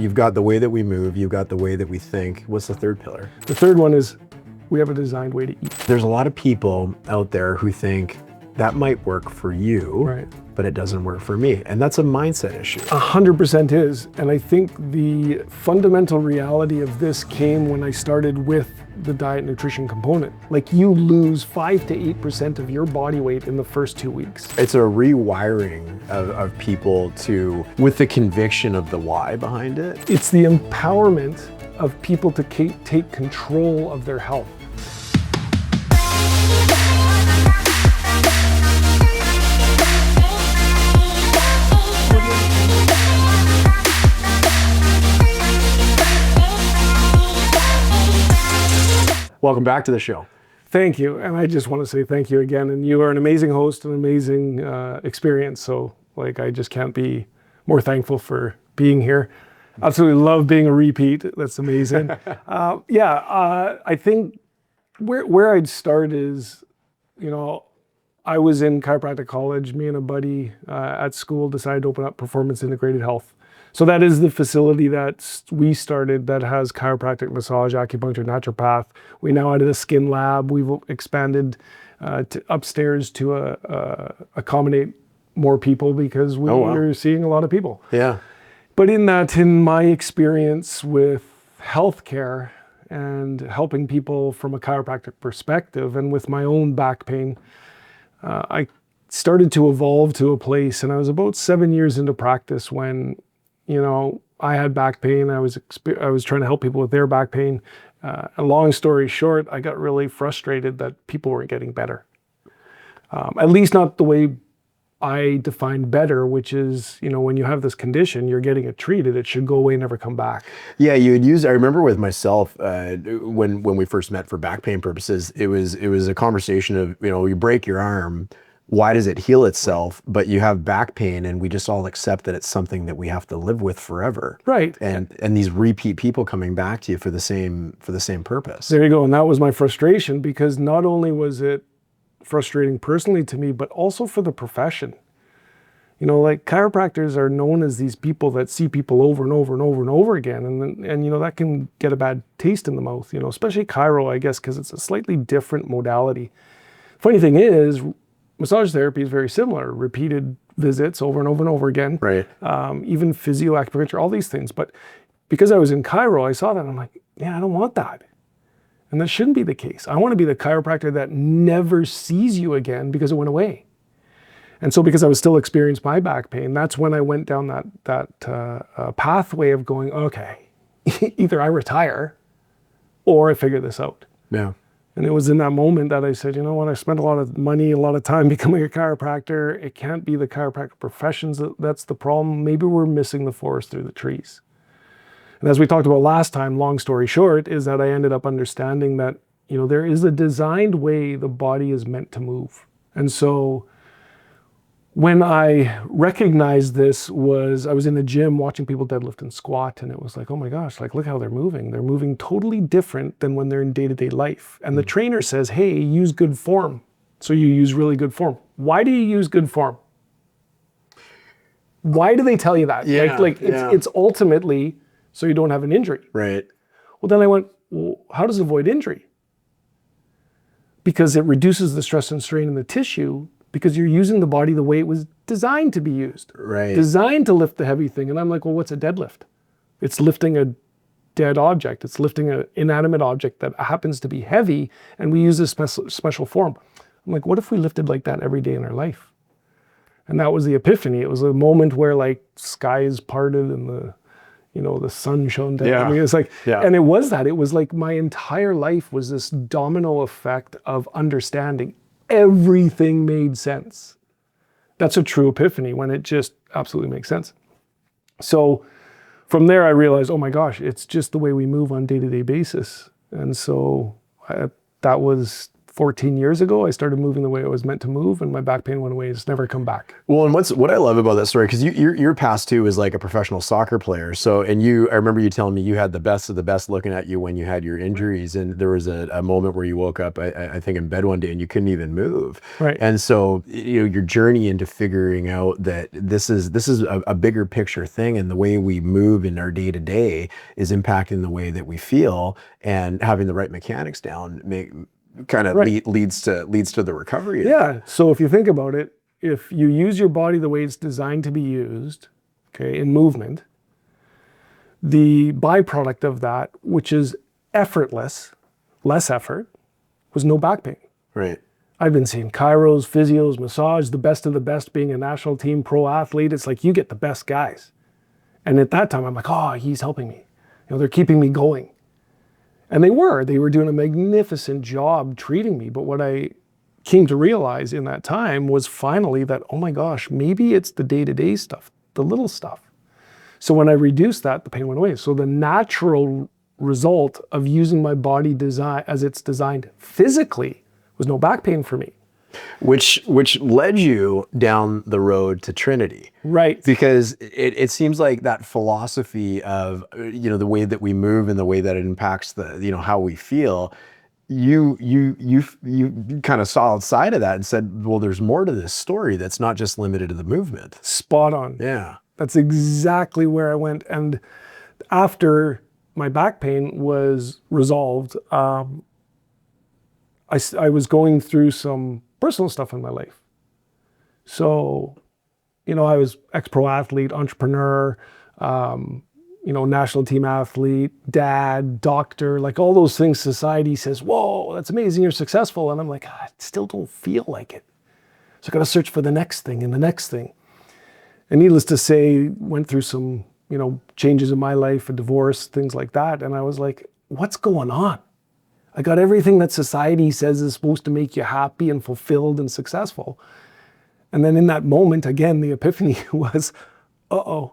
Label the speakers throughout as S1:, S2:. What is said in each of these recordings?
S1: you've got the way that we move, you've got the way that we think. What's the third pillar?
S2: The third one is we have a designed way to eat.
S1: There's a lot of people out there who think that might work for you,
S2: Right.
S1: but it doesn't work for me. And that's a mindset issue.
S2: 100% is. And I think the fundamental reality of this came when I started with the diet nutrition component. Like, you lose 5 to 8% of your body weight in the first 2 weeks.
S1: It's a rewiring of people with the conviction of the why behind it.
S2: It's the empowerment of people to take control of their health.
S1: Welcome back to the show.
S2: Thank you. And I just want to say thank you again. And you are an amazing host, an amazing experience. So I just can't be more thankful for being here. Absolutely love being a repeat. That's amazing. I think where I'd start is, I was in chiropractic college. Me and a buddy at school decided to open up Performance Integrated Health. So that is the facility that we started that has chiropractic, massage, acupuncture, naturopath. We now added a skin lab. We've expanded to upstairs to accommodate more people because we're seeing a lot of people.
S1: Yeah.
S2: But in my experience with healthcare and helping people from a chiropractic perspective and with my own back pain, I started to evolve to a place, and I was about 7 years into practice when I had back pain. I was trying to help people with their back pain. A long story short, I got really frustrated that people weren't getting better. At least not the way I define better, which is, when you have this condition, you're getting it treated, it should go away and never come back.
S1: Yeah, I remember with myself, when we first met for back pain purposes, it was a conversation of, you break your arm, why does it heal itself? But you have back pain, and we just all accept that it's something that we have to live with forever.
S2: Right.
S1: And these repeat people coming back to you for the same purpose.
S2: There you go. And that was my frustration, because not only was it frustrating personally to me, but also for the profession. Chiropractors are known as these people that see people over and over and over and over again. And that can get a bad taste in the mouth, especially chiro, I guess, because it's a slightly different modality. Funny thing is, massage therapy is very similar, repeated visits over and over and over again.
S1: Right.
S2: Even physio, acupuncture, all these things. But because I was in chiro, I saw that and I'm like, I don't want that. And that shouldn't be the case. I want to be the chiropractor that never sees you again because it went away. And so because I was still experiencing my back pain, that's when I went down that pathway of going, okay, either I retire or I figure this out.
S1: Yeah.
S2: And it was in that moment that I said, I spent a lot of money, a lot of time becoming a chiropractor. It can't be the chiropractic professions that's the problem. Maybe we're missing the forest through the trees. And as we talked about last time, long story short, is that I ended up understanding that, there is a designed way the body is meant to move. And so when I recognized this I was in the gym watching people deadlift and squat, and it was like, oh my gosh, look how they're moving. They're moving totally different than when they're in day-to-day life. And the trainer says, hey, use good form. So you use really good form. Why do you use good form? Why do they tell you that?
S1: Yeah,
S2: it's ultimately so you don't have an injury.
S1: Right.
S2: Well, then I went, how does it avoid injury? Because it reduces the stress and strain in the tissue, because you're using the body the way it was designed to be used.
S1: Right.
S2: Designed to lift the heavy thing. And I'm like, well, what's a deadlift? It's lifting a dead object. It's lifting an inanimate object that happens to be heavy, and we use a special form. I'm like, what if we lifted like that every day in our life? And that was the epiphany. It was a moment where skies parted and the sun shone down.
S1: Yeah.
S2: I mean, it's
S1: and
S2: it was that. It was like my entire life was this domino effect of understanding. Everything made sense. That's a true epiphany, when it just absolutely makes sense. So from there, I realized, oh my gosh, it's just the way we move on a day-to-day basis. And so that was 14 years ago, I started moving the way I was meant to move, and my back pain went away. It's never come back.
S1: Well, and what I love about that story, because your past too is like a professional soccer player. So, and I remember you telling me you had the best of the best looking at you when you had your injuries, and there was a moment where you woke up, I think, in bed one day and you couldn't even move.
S2: Right.
S1: And so, your journey into figuring out that this is a bigger picture thing, and the way we move in our day to day is impacting the way that we feel, and having the right mechanics down leads to the recovery.
S2: Yeah. So if you think about it, if you use your body the way it's designed to be used, okay, in movement, the byproduct of that, which is effortless, less effort, was no back pain.
S1: Right.
S2: I've been seeing chiros, physios, massage, the best of the best, being a national team pro athlete. It's like you get the best guys. And at that time, I'm like, oh, he's helping me. They're keeping me going. And they were doing a magnificent job treating me. But what I came to realize in that time was finally that, oh my gosh, maybe it's the day-to-day stuff, the little stuff. So when I reduced that, the pain went away. So the natural result of using my body design as it's designed physically was no back pain for me.
S1: Which led you down the road to Trinity.
S2: Right.
S1: Because it seems like that philosophy of, the way that we move and the way that it impacts the, how we feel, you kind of saw outside of that and said, well, there's more to this story that's not just limited to the movement.
S2: Spot on.
S1: Yeah.
S2: That's exactly where I went. And after my back pain was resolved, I was going through some personal stuff in my life. So, I was ex-pro athlete, entrepreneur, national team athlete, dad, doctor, like all those things society says, whoa, that's amazing, you're successful. And I'm like, I still don't feel like it. So I got to search for the next thing and the next thing. And needless to say, went through some, changes in my life, a divorce, things like that. And I was like, what's going on? I got everything that society says is supposed to make you happy and fulfilled and successful. And then in that moment, again, the epiphany was, uh-oh,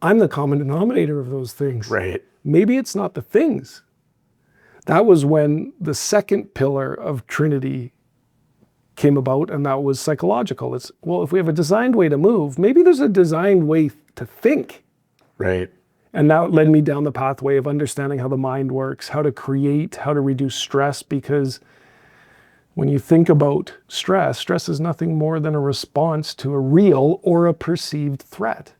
S2: I'm the common denominator of those things.
S1: Right.
S2: Maybe it's not the things. That was when the second pillar of Trinity came about, and that was psychological. It's, well, if we have a designed way to move, maybe there's a designed way to think.
S1: Right.
S2: And that led me down the pathway of understanding how the mind works, how to create, how to reduce stress, because when you think about stress, stress is nothing more than a response to a real or a perceived threat.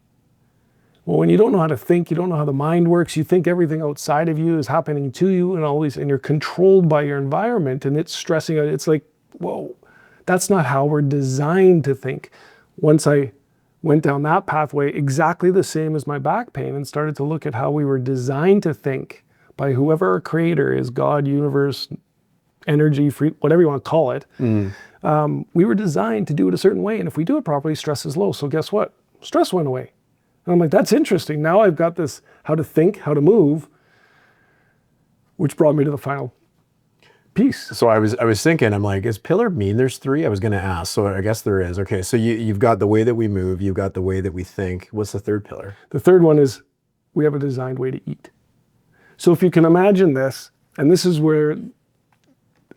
S2: Well, when you don't know how to think, you don't know how the mind works, you think everything outside of you is happening to you and all these, and you're controlled by your environment and it's stressing out. It's like, whoa, that's not how we're designed to think. Once I went down that pathway, exactly the same as my back pain, and started to look at how we were designed to think by whoever our creator is, God, universe, energy, free, whatever you want to call it. We were designed to do it a certain way. And if we do it properly, stress is low. So guess what? Stress went away. And I'm like, that's interesting. Now I've got this how to think, how to move, which brought me to the final piece.
S1: So I was thinking, I'm like, is pillar mean there's three? I was going to ask. So I guess there is. Okay. So you've got the way that we move. You've got the way that we think. What's the third pillar?
S2: The third one is we have a designed way to eat. So if you can imagine this, and this is where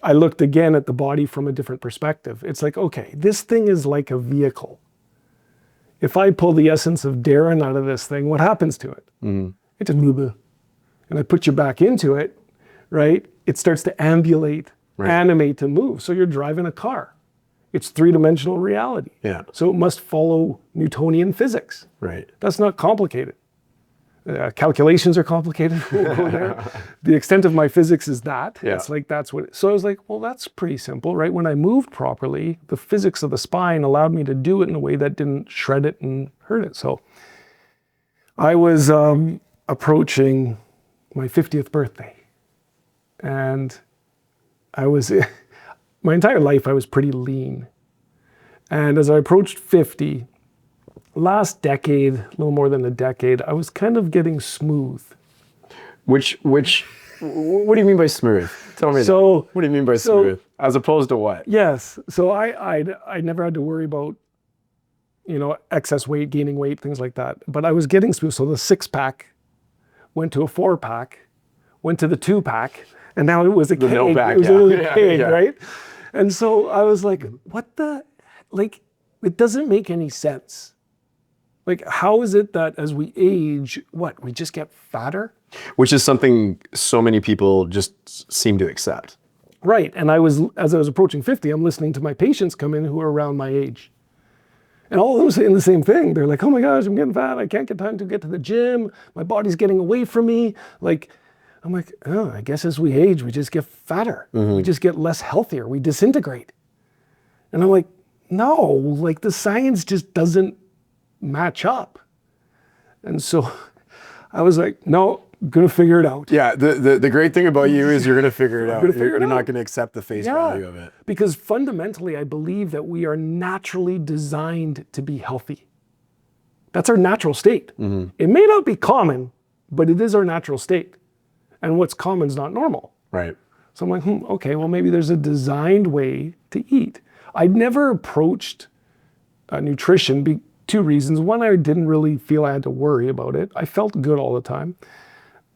S2: I looked again at the body from a different perspective. It's like, okay, this thing is like a vehicle. If I pull the essence of Darren out of this thing, what happens to it? It just blah, blah. And I put you back into it, right? It starts to ambulate, animate, and move. So you're driving a car. It's three-dimensional reality.
S1: Yeah.
S2: So it must follow Newtonian physics.
S1: Right.
S2: That's not complicated. Calculations are complicated. We'll go there. The extent of my physics is that.
S1: Yeah.
S2: It's like that's what. So I was like, well, that's pretty simple, right? When I moved properly, the physics of the spine allowed me to do it in a way that didn't shred it and hurt it. So I was approaching my 50th birthday, and I was my entire life I was pretty lean, and as I approached 50. Last decade, a little more than a decade, I was kind of getting smooth.
S1: What do you mean by smooth? Tell me.
S2: So,
S1: what do you mean by smooth? As opposed to what?
S2: Yes. So I never had to worry about, excess weight, gaining weight, things like that. But I was getting smooth. So the 6-pack went to a 4-pack, went to the 2-pack, and now it was a keg.
S1: No back,
S2: it was a little keg, right? And so I was like, what the, like, it doesn't make any sense. Like, how is it that as we age, we just get fatter?
S1: Which is something so many people just seem to accept.
S2: Right. And as I was approaching 50, I'm listening to my patients come in who are around my age. And all of them saying the same thing. They're like, oh my gosh, I'm getting fat. I can't get time to get to the gym. My body's getting away from me. Like, I'm like, oh, I guess as we age, we just get fatter. We just get less healthier. We disintegrate. And I'm like, no, like the science just doesn't match up. And so I was like, no, I'm gonna figure it out.
S1: Yeah, the great thing about you is you're gonna figure it out. You're not gonna accept the face value of it.
S2: Because fundamentally, I believe that we are naturally designed to be healthy. That's our natural state. It may not be common, but it is our natural state. And what's common is not normal.
S1: Right.
S2: So I'm like, okay, well, maybe there's a designed way to eat. I'd never approached nutrition. Two reasons. One, I didn't really feel I had to worry about it. I felt good all the time.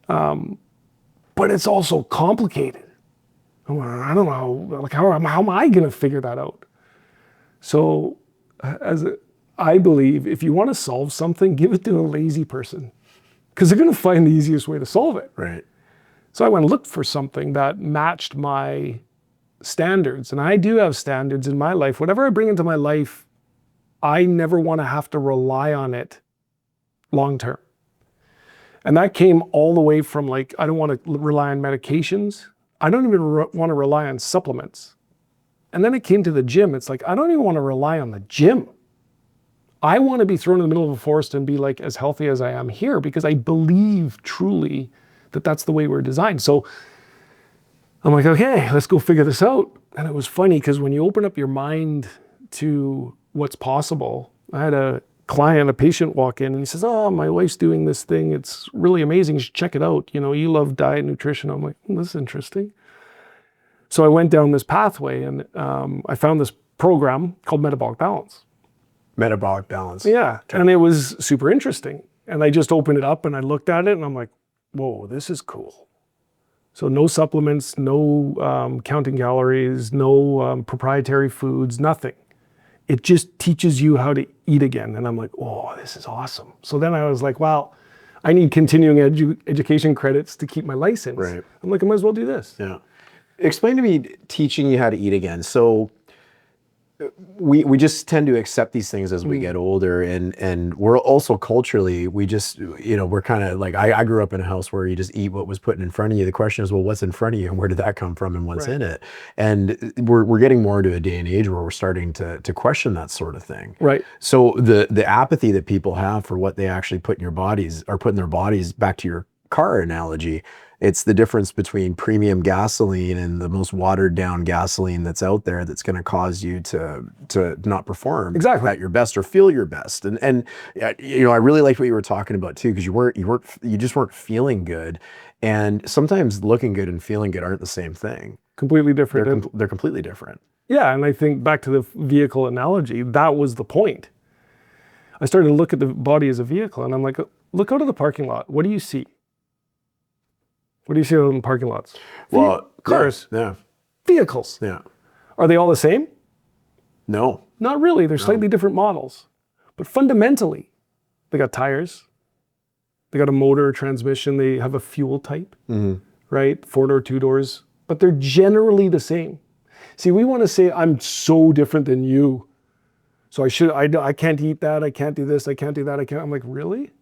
S2: But it's also complicated. I don't know, like how am I going to figure that out? So I believe if you want to solve something, give it to a lazy person because they're going to find the easiest way to solve it.
S1: Right.
S2: So I went and looked for something that matched my standards. And I do have standards in my life. Whatever I bring into my life, I never want to have to rely on it long term. And that came all the way from like, I don't want to rely on medications. I don't even want to rely on supplements. And then it came to the gym. It's like, I don't even want to rely on the gym. I want to be thrown in the middle of a forest and be like as healthy as I am here because I believe truly that that's the way we're designed. So I'm like, okay, let's go figure this out. And it was funny because when you open up your mind to what's possible, I had a patient walk in and he says, oh, my wife's doing this thing. It's really amazing. You should check it out. You know, you love diet and nutrition. I'm like, this is interesting. So I went down this pathway and I found this program called Metabolic Balance.
S1: Metabolic Balance.
S2: Yeah. And it was super interesting. And I just opened it up and I looked at it and I'm like, whoa, this is cool. So no supplements, no counting calories, no proprietary foods, nothing. It just teaches you how to eat again. And I'm like, oh, this is awesome. So then I was like, wow, I need continuing education credits to keep my license.
S1: Right.
S2: I'm like, I might as well do this.
S1: Yeah. Explain to me teaching you how to eat again. So we just tend to accept these things as we get older, and we're also culturally, we just, we're kind of like, I grew up in a house where you just eat what was put in front of you. The question is, well, what's in front of you and where did that come from and what's in it? And we're getting more into a day and age where we're starting to question that sort of thing.
S2: Right.
S1: So the apathy that people have for what they actually put in your bodies or put in their bodies, back to your car analogy, it's the difference between premium gasoline and the most watered down gasoline that's out there that's going to cause you to not perform at your best or feel your best. And I really liked what you were talking about too, because you just weren't feeling good. And sometimes looking good and feeling good aren't the same thing.
S2: Completely different.
S1: They're completely different.
S2: Yeah, and I think back to the vehicle analogy, that was the point. I started to look at the body as a vehicle and I'm like, look out of the parking lot. What do you see? What do you see out in parking lots?
S1: Well,
S2: cars.
S1: Yeah.
S2: Vehicles.
S1: Yeah.
S2: Are they all the same?
S1: No.
S2: Not really. They're slightly different models. But fundamentally, they got tires. They got a motor, transmission. They have a fuel type, right? 4-door, 2-doors. But they're generally the same. See, we want to say, I'm so different than you. So I can't eat that. I can't do this. I can't do that. I'm like, really?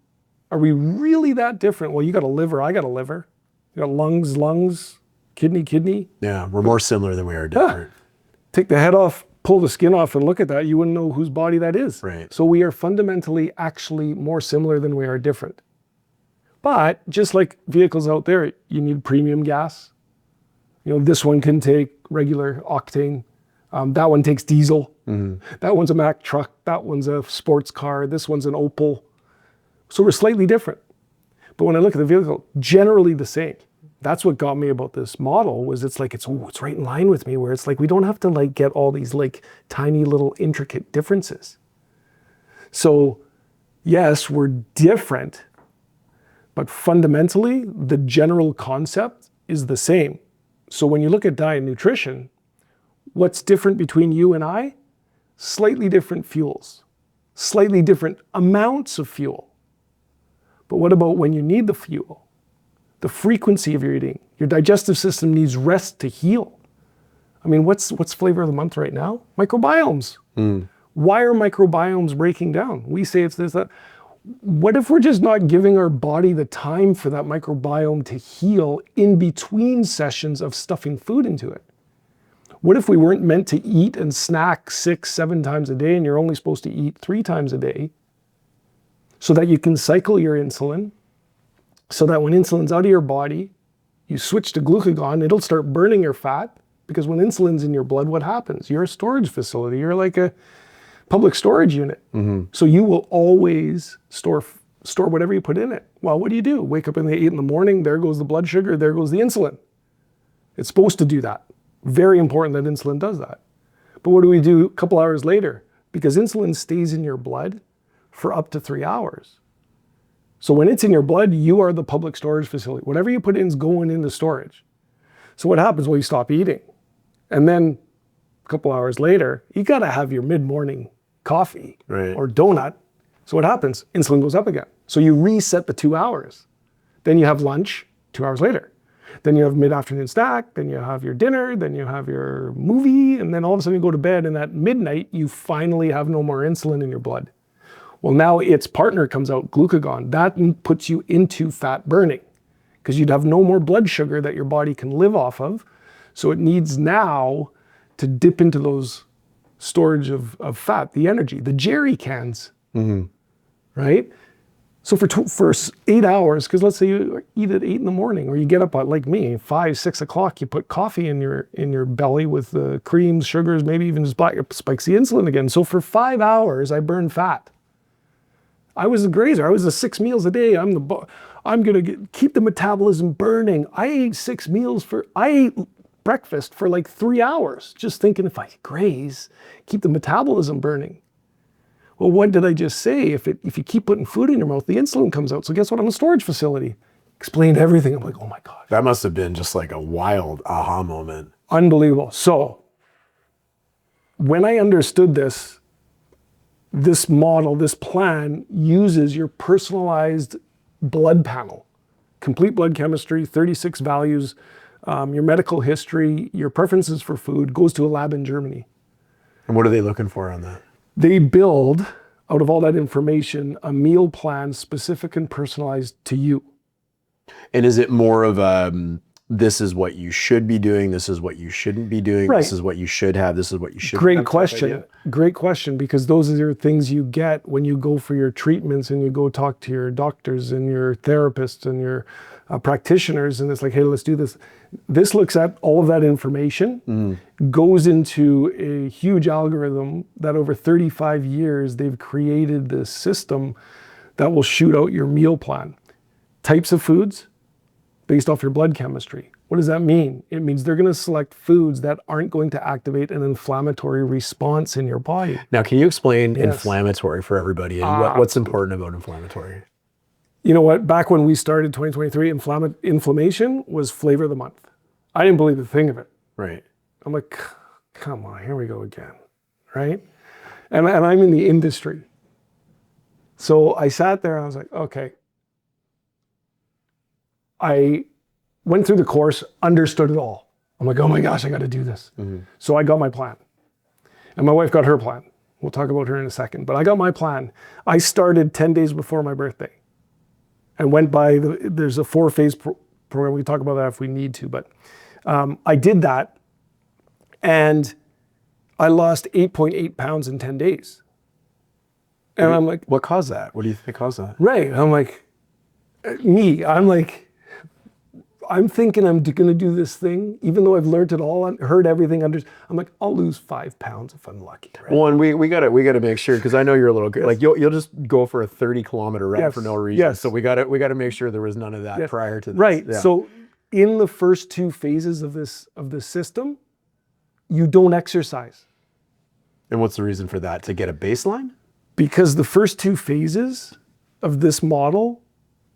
S2: Are we really that different? Well, you got a liver. I got a liver. You got lungs, kidney.
S1: Yeah, we're more similar than we are different.
S2: Take the head off, pull the skin off and look at that. You wouldn't know whose body that is.
S1: Right.
S2: So we are fundamentally actually more similar than we are different. But just like vehicles out there, you need premium gas. This one can take regular octane. That one takes diesel. That one's a Mack truck. That one's a sports car. This one's an Opel. So we're slightly different. But when I look at the vehicle, generally the same. That's what got me about this model was it's like, it's right in line with me where it's like, we don't have to get all these tiny little intricate differences. So yes, we're different, but fundamentally the general concept is the same. So when you look at diet and nutrition, What's different between you and I? Slightly different fuels, slightly different amounts of fuel. But what about when you need the fuel? The frequency of your eating. Your digestive system needs rest to heal. I mean, what's flavor of the month right now? Microbiomes. Why are microbiomes breaking down? We say it's this, that. What if we're just not giving our body the time for that microbiome to heal in between sessions of stuffing food into it? What if we weren't meant to eat and snack 6, 7 times a day and you're only supposed to eat 3 times a day so that you can cycle your insulin, so that when insulin's out of your body, you switch to glucagon, it'll start burning your fat, because when insulin's in your blood, what happens? You're a storage facility. You're like a public storage unit. So you will always store whatever you put in it. Well, what do? Wake up in the 8 in the morning, there goes the blood sugar, there goes the insulin. It's supposed to do that. Very important that insulin does that. But what do we do a couple hours later? Because insulin stays in your blood for up to 3 hours. So when it's in your blood, you are the public storage facility. Whatever you put in is going into storage. So what happens? Well, you stop eating. And then a couple hours later, you got to have your mid-morning coffee or donut. So what happens? Insulin goes up again. So you reset the 2 hours. Then you have lunch 2 hours later. Then you have mid-afternoon snack, then you have your dinner, then you have your movie, and then all of a sudden you go to bed, and at midnight, you finally have no more insulin in your blood. Well, now its partner comes out, glucagon. That puts you into fat burning because you'd have no more blood sugar that your body can live off of. So it needs now to dip into those storage of fat, the energy, the jerry cans, right? So for 8 hours, because let's say you eat at 8 in the morning, or you get up at, like me, 5, 6 o'clock, you put coffee in your belly with the creams, sugars, maybe even just spikes the insulin again. So for 5 hours, I burned fat. I was a grazer. I was a 6 meals a day. I'm gonna keep the metabolism burning. I ate breakfast for like 3 hours, just thinking if I graze, keep the metabolism burning. Well, what did I just say? If you keep putting food in your mouth, the insulin comes out. So guess what? I'm a storage facility. Explained everything. I'm like, oh my God.
S1: That must have been just like a wild aha moment.
S2: Unbelievable. So when I understood this model, this plan uses your personalized blood panel, complete blood chemistry, 36 values, your medical history, your preferences for food, goes to a lab in Germany.
S1: And what are they looking for on that?
S2: They build, out of all that information, a meal plan specific and personalized to you.
S1: And is it more of this is what you should be doing, this is what you shouldn't be doing, this is what you should have, this is what you shouldn't have?
S2: Great question. Great question, because those are the things you get when you go for your treatments and you go talk to your doctors and your therapists and your practitioners, and it's like, hey, let's do this. This looks at all of that information, goes into a huge algorithm that over 35 years, they've created this system that will shoot out your meal plan. Types of foods based off your blood chemistry. What does that mean? It means they're going to select foods that aren't going to activate an inflammatory response in your body.
S1: Now, can you explain inflammatory for everybody and what's important about inflammatory?
S2: You know what? Back when we started 2023, inflammation was flavor of the month. I didn't believe a thing of it.
S1: Right.
S2: I'm like, come on, here we go again, right? And I'm in the industry. So I sat there and I was like, okay. I went through the course, understood it all. I'm like, oh my gosh, I got to do this. So I got my plan. And my wife got her plan. We'll talk about her in a second. But I got my plan. I started 10 days before my birthday and went by, there's a 4-phase program. We can talk about that if we need to. But I did that. And I lost 8.8 pounds in 10 days. And I'm like,
S1: what caused that? What do you think caused that?
S2: Right. I'm like, I'm thinking I'm going to do this thing, even though I've learned it all, heard everything. I'm like, I'll lose 5 pounds if I'm lucky. Right?
S1: Well, and we got to make sure, because I know you're a little like you'll just go for a 30-kilometer run for no reason.
S2: Yes.
S1: So we got to make sure there was none of that prior to this.
S2: Right.
S1: Yeah.
S2: So in the first 2 phases of this system, you don't exercise.
S1: And what's the reason for that? To get a baseline?
S2: Because the first 2 phases of this model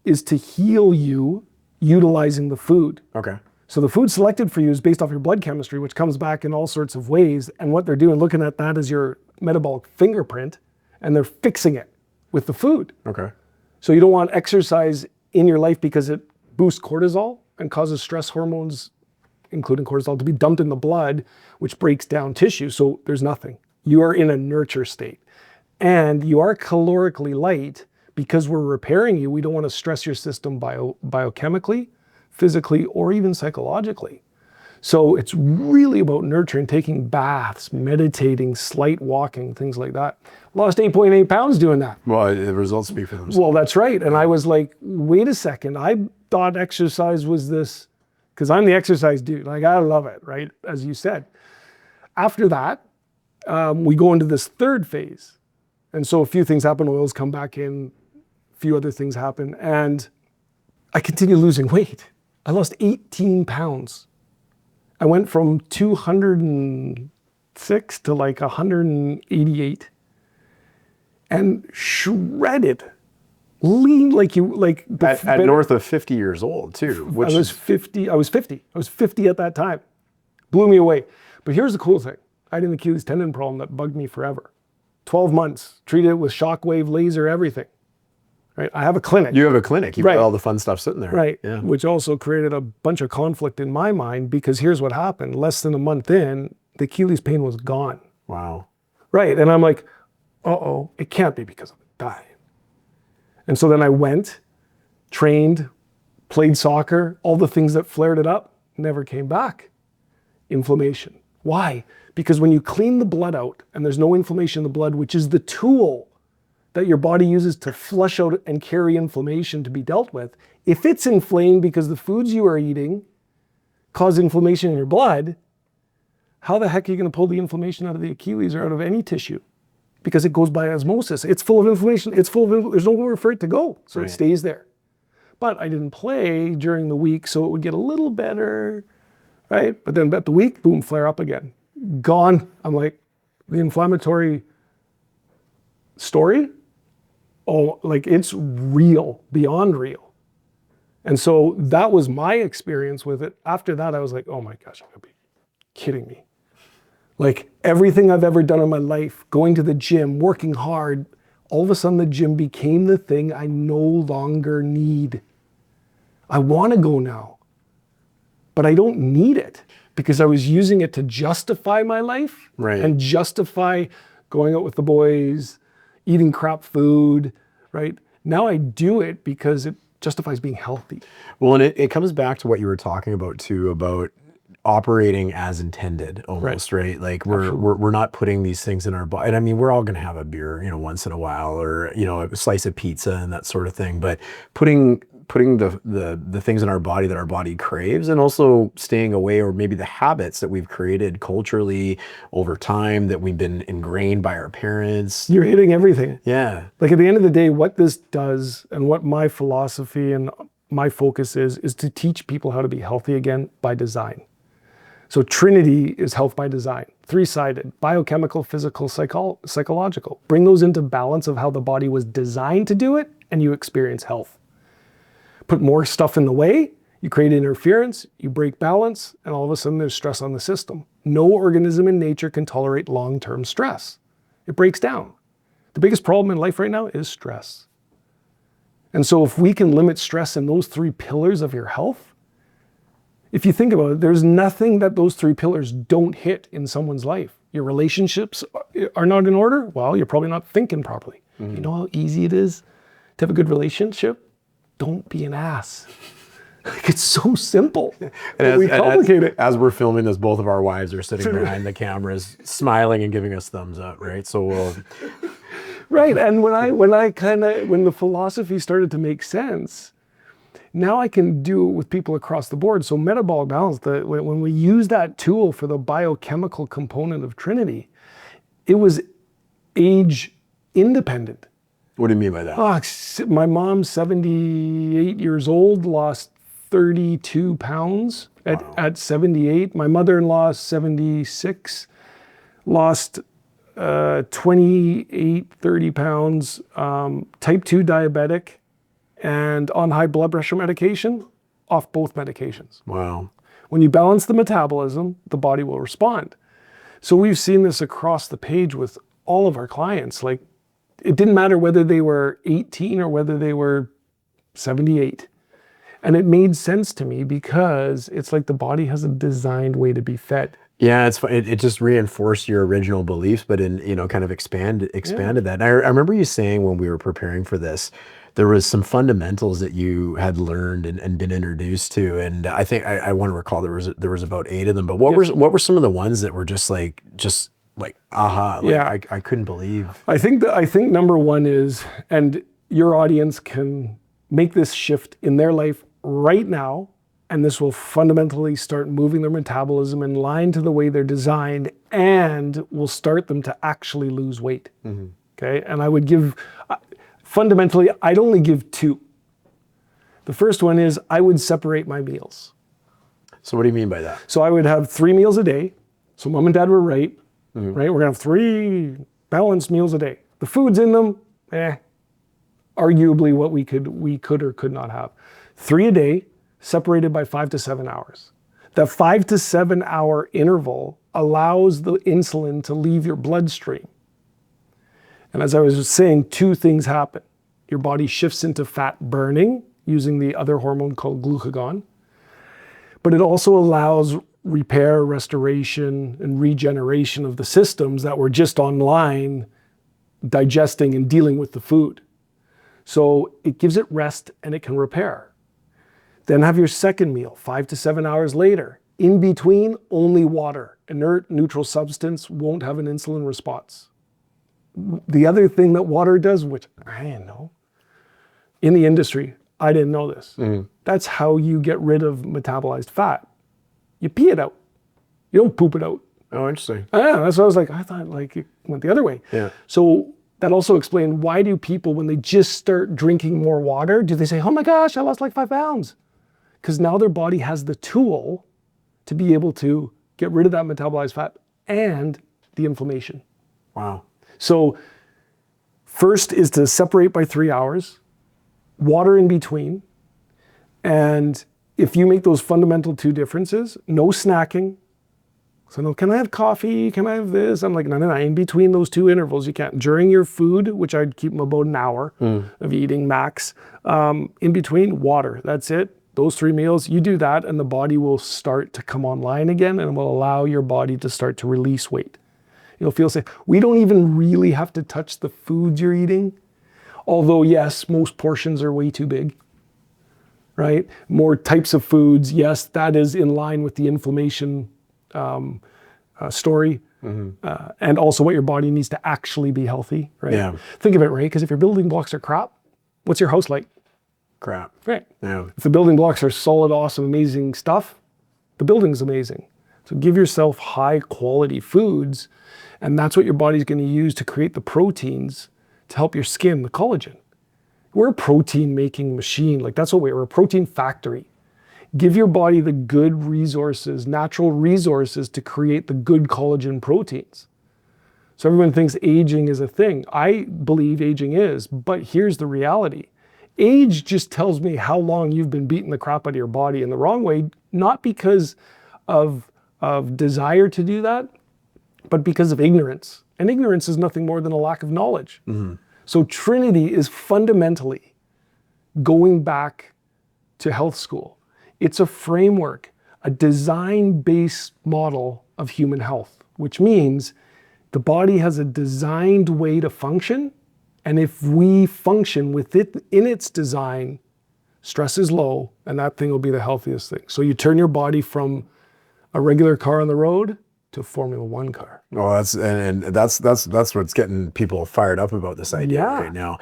S2: is to heal you utilizing the food.
S1: Okay.
S2: So the food selected for you is based off your blood chemistry, which comes back in all sorts of ways. And what they're doing, looking at that as your metabolic fingerprint, and they're fixing it with the food.
S1: Okay.
S2: So you don't want exercise in your life because it boosts cortisol and causes stress hormones, including cortisol, to be dumped in the blood, which breaks down tissue. So there's nothing. You are in a nurture state. And you are calorically light because we're repairing you. We don't want to stress your system biochemically, physically, or even psychologically. So it's really about nurturing, taking baths, meditating, slight walking, things like that. Lost 8.8 pounds doing that.
S1: Well, the results speak for themselves.
S2: Well, that's right. And I was like, wait a second. I thought exercise was this, because I'm the exercise dude. Like, I love it, right? As you said. After that, we go into this third phase. And so a few things happen. Oils come back in. A few other things happen. And I continue losing weight. I lost 18 pounds. I went from 206 to like 188 and shredded, lean like you, like
S1: at north of 50 years old too. Which
S2: I was 50 at that time. Blew me away. But here's the cool thing. I had an Achilles tendon problem that bugged me forever. 12 months, treated it with shockwave, laser, everything. Right? I have a clinic.
S1: You have a clinic. You've got all the fun stuff sitting there.
S2: Right.
S1: Yeah.
S2: Which also created a bunch of conflict in my mind because here's what happened. Less than a month in, the Achilles pain was gone.
S1: Wow.
S2: Right. And I'm like, uh-oh, it can't be because of the diet. And so then I went, trained, played soccer, all the things that flared it up, never came back. Inflammation. Why? Because when you clean the blood out and there's no inflammation in the blood, which is the tool that your body uses to flush out and carry inflammation to be dealt with, if it's inflamed because the foods you are eating cause inflammation in your blood, how the heck are you going to pull the inflammation out of the Achilles or out of any tissue? Because it goes by osmosis. It's full of inflammation. There's nowhere for it to go. So It stays there. But I didn't play during the week, so it would get a little better, right? But then at the week, boom, flare up again. Gone. I'm like, the inflammatory story, oh, like it's real, beyond real. And so that was my experience with it. After that, I was like, oh my gosh, I'm gonna be kidding me. Like everything I've ever done in my life, going to the gym, working hard, all of a sudden the gym became the thing I no longer need. I want to go now, but I don't need it because I was using it to justify my life and justify going out with the boys, eating crap food, right? Now I do it because it justifies being healthy.
S1: Well, and it comes back to what you were talking about too, about operating as intended almost, right? Like we're not putting these things in our body. And I mean, we're all going to have a beer, once in a while, or, a slice of pizza and that sort of thing. But putting the things in our body that our body craves, and also staying away, or maybe the habits that we've created culturally over time that we've been ingrained by our parents.
S2: You're hitting everything.
S1: Yeah.
S2: Like at the end of the day, what this does and what my philosophy and my focus is to teach people how to be healthy again by design. So Trinity is health by design, three-sided, biochemical, physical, psychological. Bring those into balance of how the body was designed to do it, and you experience health. Put more stuff in the way, you create interference, you break balance, and all of a sudden there's stress on the system. No organism in nature can tolerate long-term stress. It breaks down. The biggest problem in life right now is stress. And so if we can limit stress in those three pillars of your health, if you think about it, there's nothing that those three pillars don't hit in someone's life. Your relationships are not in order? Well, you're probably not thinking properly. Mm-hmm. You know how easy it is to have a good relationship? Don't be an ass. Like, it's so simple. And we complicate it.
S1: As we're filming this, both of our wives are sitting behind the cameras, smiling and giving us thumbs up, right? So we'll...
S2: Right, and when the philosophy started to make sense, now I can do it with people across the board. So metabolic balance, when we use that tool for the biochemical component of Trinity, it was age independent.
S1: What do you mean by that?
S2: Oh, my mom's 78 years old, lost 32 pounds at 78. My mother-in-law, 76, lost 28, 30 pounds, type 2 diabetic, and on high blood pressure medication, off both medications.
S1: Wow.
S2: When you balance the metabolism, the body will respond. So we've seen this across the page with all of our clients. Like, it didn't matter whether they were 18 or whether they were 78. And it made sense to me because it's like the body has a designed way to be fed.
S1: Yeah, it just reinforced your original beliefs, but in, kind of expanded that. And I remember you saying when we were preparing for this, there was some fundamentals that you had learned and been introduced to, and I think I want to recall there was about 8 of them. But what were some of the ones that were just like aha, like I couldn't believe.
S2: I think number one is, and your audience can make this shift in their life right now, and this will fundamentally start moving their metabolism in line to the way they're designed, and will start them to actually lose weight. Okay, and I would give, fundamentally, I'd only give 2. The first one is I would separate my meals.
S1: So what do you mean by that?
S2: So I would have 3 meals a day. So mom and dad were right, right? We're gonna have 3 balanced meals a day. The food's in them, arguably what we could or could not have. 3 a day, separated by 5 to 7 hours. That 5 to 7 hour interval allows the insulin to leave your bloodstream. And as I was saying, 2 things happen. Your body shifts into fat burning using the other hormone called glucagon, but it also allows repair, restoration, and regeneration of the systems that were just online digesting and dealing with the food. So it gives it rest and it can repair. Then have your second meal, 5 to 7 hours later. In between, only water. Inert, neutral substance won't have an insulin response. The other thing that water does, which I didn't know, in the industry, I didn't know this. That's how you get rid of metabolized fat. You pee it out. You don't poop it out.
S1: Oh, interesting.
S2: That's what I was like, I thought like it went the other way.
S1: Yeah.
S2: So that also explained, why do people, when they just start drinking more water, do they say, oh my gosh, I lost like 5 pounds? Because now their body has the tool to be able to get rid of that metabolized fat and the inflammation.
S1: Wow.
S2: So first is to separate by 3 hours, water in between. And if you make those fundamental 2 differences, no snacking. So no, can I have coffee? Can I have this? I'm like, no. In between those 2 intervals, you can't. During your food, which I'd keep them about an hour of eating max, in between, water, that's it. Those 3 meals, you do that and the body will start to come online again and will allow your body to start to release weight. You'll feel safe. We don't even really have to touch the foods you're eating. Although yes, most portions are way too big, right? More types of foods, yes, that is in line with the inflammation story. And also what your body needs to actually be healthy, right?
S1: Yeah.
S2: Think of it, right? Because if your building blocks are crap, what's your house like?
S1: Crap.
S2: Right.
S1: Yeah.
S2: If the building blocks are solid, awesome, amazing stuff, the building's amazing. So give yourself high quality foods, and that's what your body's going to use to create the proteins to help your skin, the collagen. We're a protein making machine. Like that's what we're a protein factory. Give your body the good resources, natural resources to create the good collagen proteins. So everyone thinks aging is a thing. I believe aging is, but here's the reality. Age just tells me how long you've been beating the crap out of your body in the wrong way, not because of desire to do that, but because of ignorance. And ignorance is nothing more than a lack of knowledge. So Trinity is fundamentally going back to health school. It's a framework, a design-based model of human health, which means the body has a designed way to function. And if we function with it in its design, stress is low, and that thing will be the healthiest thing. So you turn your body from a regular car on the road to a Formula One car.
S1: Well, that's what's getting people fired up about this idea right now.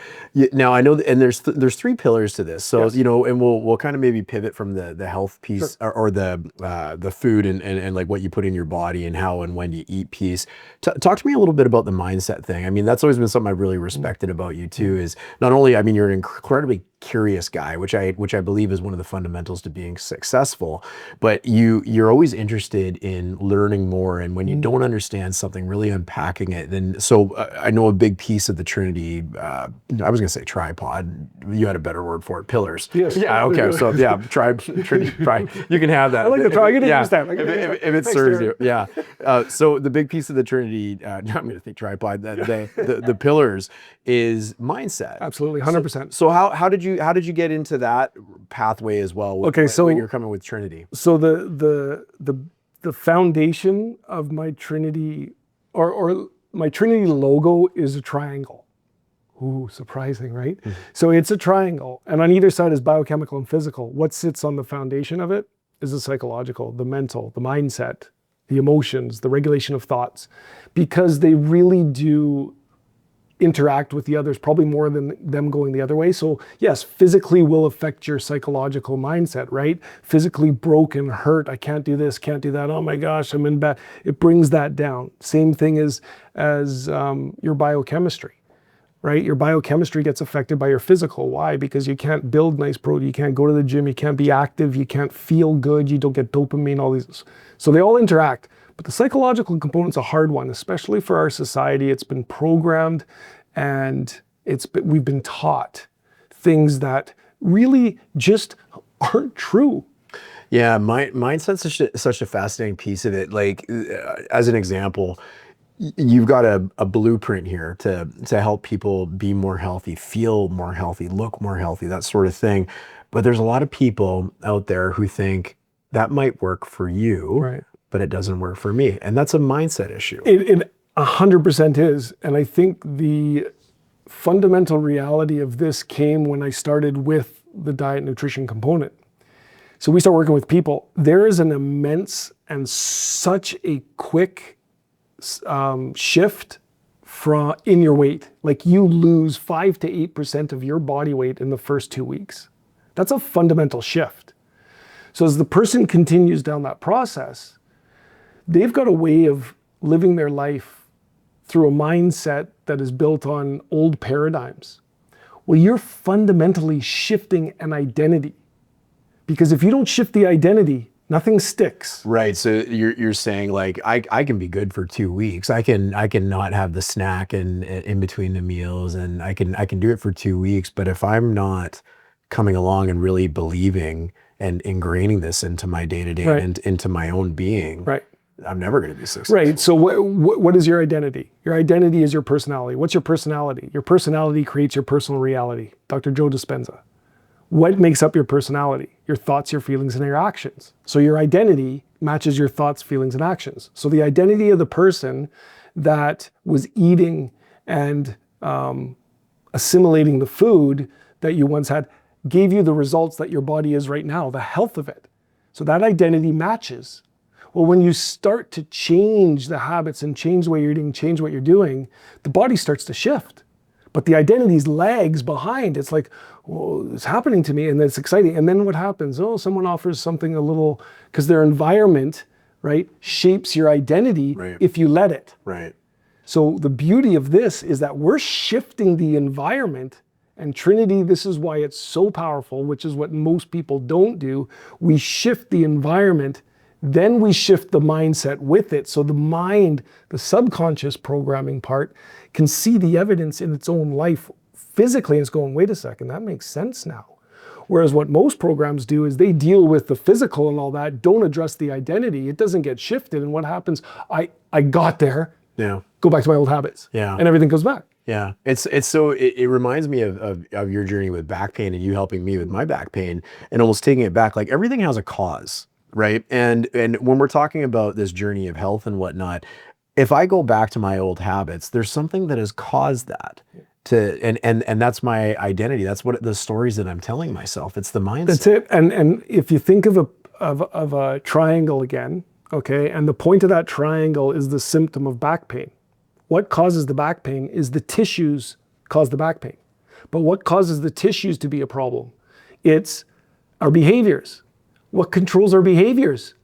S1: Now I know, and there's 3 pillars to this. So and we'll kind of maybe pivot from the health piece or the food and like what you put in your body and how and when you eat piece. Talk to me a little bit about the mindset thing. I mean, that's always been something I've really respected about you too. Is not only, I mean, you're an incredibly curious guy, which I believe is one of the fundamentals to being successful. But you're always interested in learning more, and when you don't understand something, really unpacking it. And so I know a big piece of the Trinity. I was going to say tripod. You had a better word for it. Pillars.
S2: Yes.
S1: Yeah. Okay. So yeah, Trinity. You can have that.
S2: I like the try. I can
S1: Yeah.
S2: use that.
S1: If it serves you. Yeah. So the big piece of the Trinity. I'm going to think tripod that day. The pillars is mindset.
S2: Absolutely, 100%.
S1: So how did you get into that pathway as well?
S2: Okay, so
S1: when you're coming with Trinity.
S2: So the foundation of my Trinity or my Trinity logo is a triangle. Ooh, surprising, right? Mm-hmm. So it's a triangle, and on either side is biochemical and physical. What sits on the foundation of it is the psychological, the mental, the mindset, the emotions, the regulation of thoughts, because they really do interact with the others probably more than them going the other way. So yes, physically will affect your psychological mindset, right? Physically broken, hurt, I can't do this, can't do that, oh my gosh, I'm in bed. It brings that down. Same thing as your biochemistry, right? Your biochemistry gets affected by your physical. Why? Because you can't build nice protein, you can't go to the gym, you can't be active, you can't feel good, you don't get dopamine, all these. So they all interact. But the psychological component's a hard one, especially for our society. It's been programmed, and we've been taught things that really just aren't true.
S1: Yeah, mindset's such a fascinating piece of it. Like, as an example, you've got a blueprint here to help people be more healthy, feel more healthy, look more healthy, that sort of thing. But there's a lot of people out there who think that might work for you,
S2: right, but
S1: it doesn't work for me. And that's a mindset issue.
S2: It 100% is. And I think the fundamental reality of this came when I started with the diet nutrition component. So we start working with people. There is an immense and such a quick shift in your weight. Like, you lose 5 to 8% of your body weight in the first 2 weeks. That's a fundamental shift. So as the person continues down that process, they've got a way of living their life through a mindset that is built on old paradigms. Well, you're fundamentally shifting an identity, because if you don't shift the identity, nothing sticks.
S1: Right. So you're saying, like, I can be good for 2 weeks. I can not have the snack in between the meals, and I can do it for 2 weeks. But if I'm not coming along and really believing and ingraining this into my day-to-day,
S2: right,
S1: and into my own being,
S2: right,
S1: I'm never going to be successful.
S2: Right. So what is your identity? Your identity is your personality. What's your personality? Your personality creates your personal reality. Dr. Joe Dispenza. What makes up your personality? Your thoughts, your feelings, and your actions. So your identity matches your thoughts, feelings, and actions. So the identity of the person that was eating and assimilating the food that you once had gave you the results that your body is right now, the health of it. So that identity matches. Well, when you start to change the habits and change the way you're eating, change what you're doing, the body starts to shift. But the identity's lags behind. It's like, well, it's happening to me, and it's exciting. And then what happens? Oh, someone offers something a little, because their environment, right, shapes your identity, right, if you let it.
S1: Right.
S2: So the beauty of this is that we're shifting the environment. And Trinity, this is why it's so powerful, which is what most people don't do. We shift the environment, then we shift the mindset with it. So the mind, the subconscious programming part, can see the evidence in its own life physically, and it's going, wait a second, that makes sense now. Whereas what most programs do is they deal with the physical and all that, don't address the identity. It doesn't get shifted. And what happens? I got there,
S1: yeah,
S2: go back to my old habits,
S1: yeah,
S2: and everything goes back.
S1: Yeah, it reminds me of your journey with back pain, and you helping me with my back pain, and almost taking it back. Like, everything has a cause, right? And when we're talking about this journey of health and whatnot, if I go back to my old habits, there's something that has caused that. And that's my identity. That's what the stories that I'm telling myself. It's the mindset.
S2: That's it. And if you think of a triangle again, okay, and the point of that triangle is the symptom of back pain. What causes the back pain is the tissues cause the back pain. But what causes the tissues to be a problem? It's our behaviors. What controls our behaviors?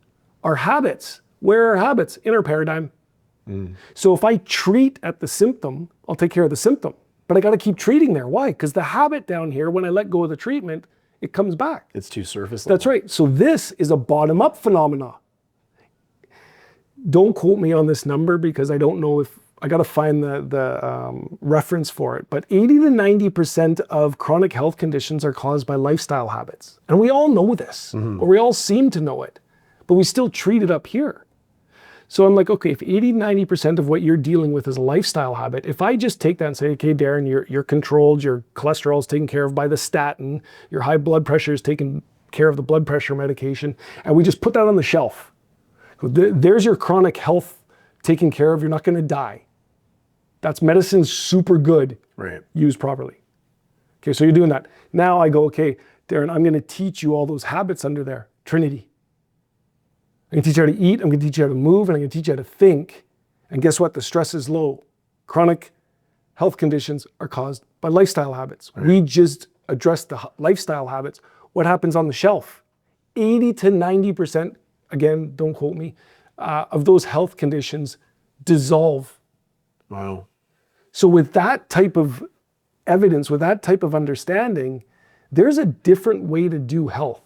S2: Our habits. Where are our habits? In our paradigm. So if I treat at the symptom, I'll take care of the symptom. but I got to keep treating there. Why? Because the habit down here, when I let go of the treatment, it comes back.
S1: It's too surface level.
S2: That's right. So this is a bottom-up phenomena. Don't quote me on this number because I don't know if, I got to find the reference for it, but 80 to 90% of chronic health conditions are caused by lifestyle habits. And we all know this, or we all seem to know it, but we still treat it up here. So I'm like, okay, if 80, 90% of what you're dealing with is a lifestyle habit, if I just take that and say, okay, Darren, you're controlled, your cholesterol is taken care of by the statin, your high blood pressure is taken care of the blood pressure medication, and we just put that on the shelf. There's your chronic health taken care of, you're not gonna die. That's medicine's super good,
S1: Right.
S2: used properly. Okay, so you're doing that. Now I go, okay, Darren, I'm gonna teach you all those habits under there, Trinity. I'm gonna teach you how to eat, I'm gonna teach you how to move, and I'm gonna teach you how to think. And guess what? The stress is low. Chronic health conditions are caused by lifestyle habits. Right. We just addressed the lifestyle habits. What happens on the shelf? 80 to 90%, again, don't quote me, of those health conditions dissolve.
S1: Wow.
S2: So with that type of evidence, with that type of understanding, there's a different way to do health.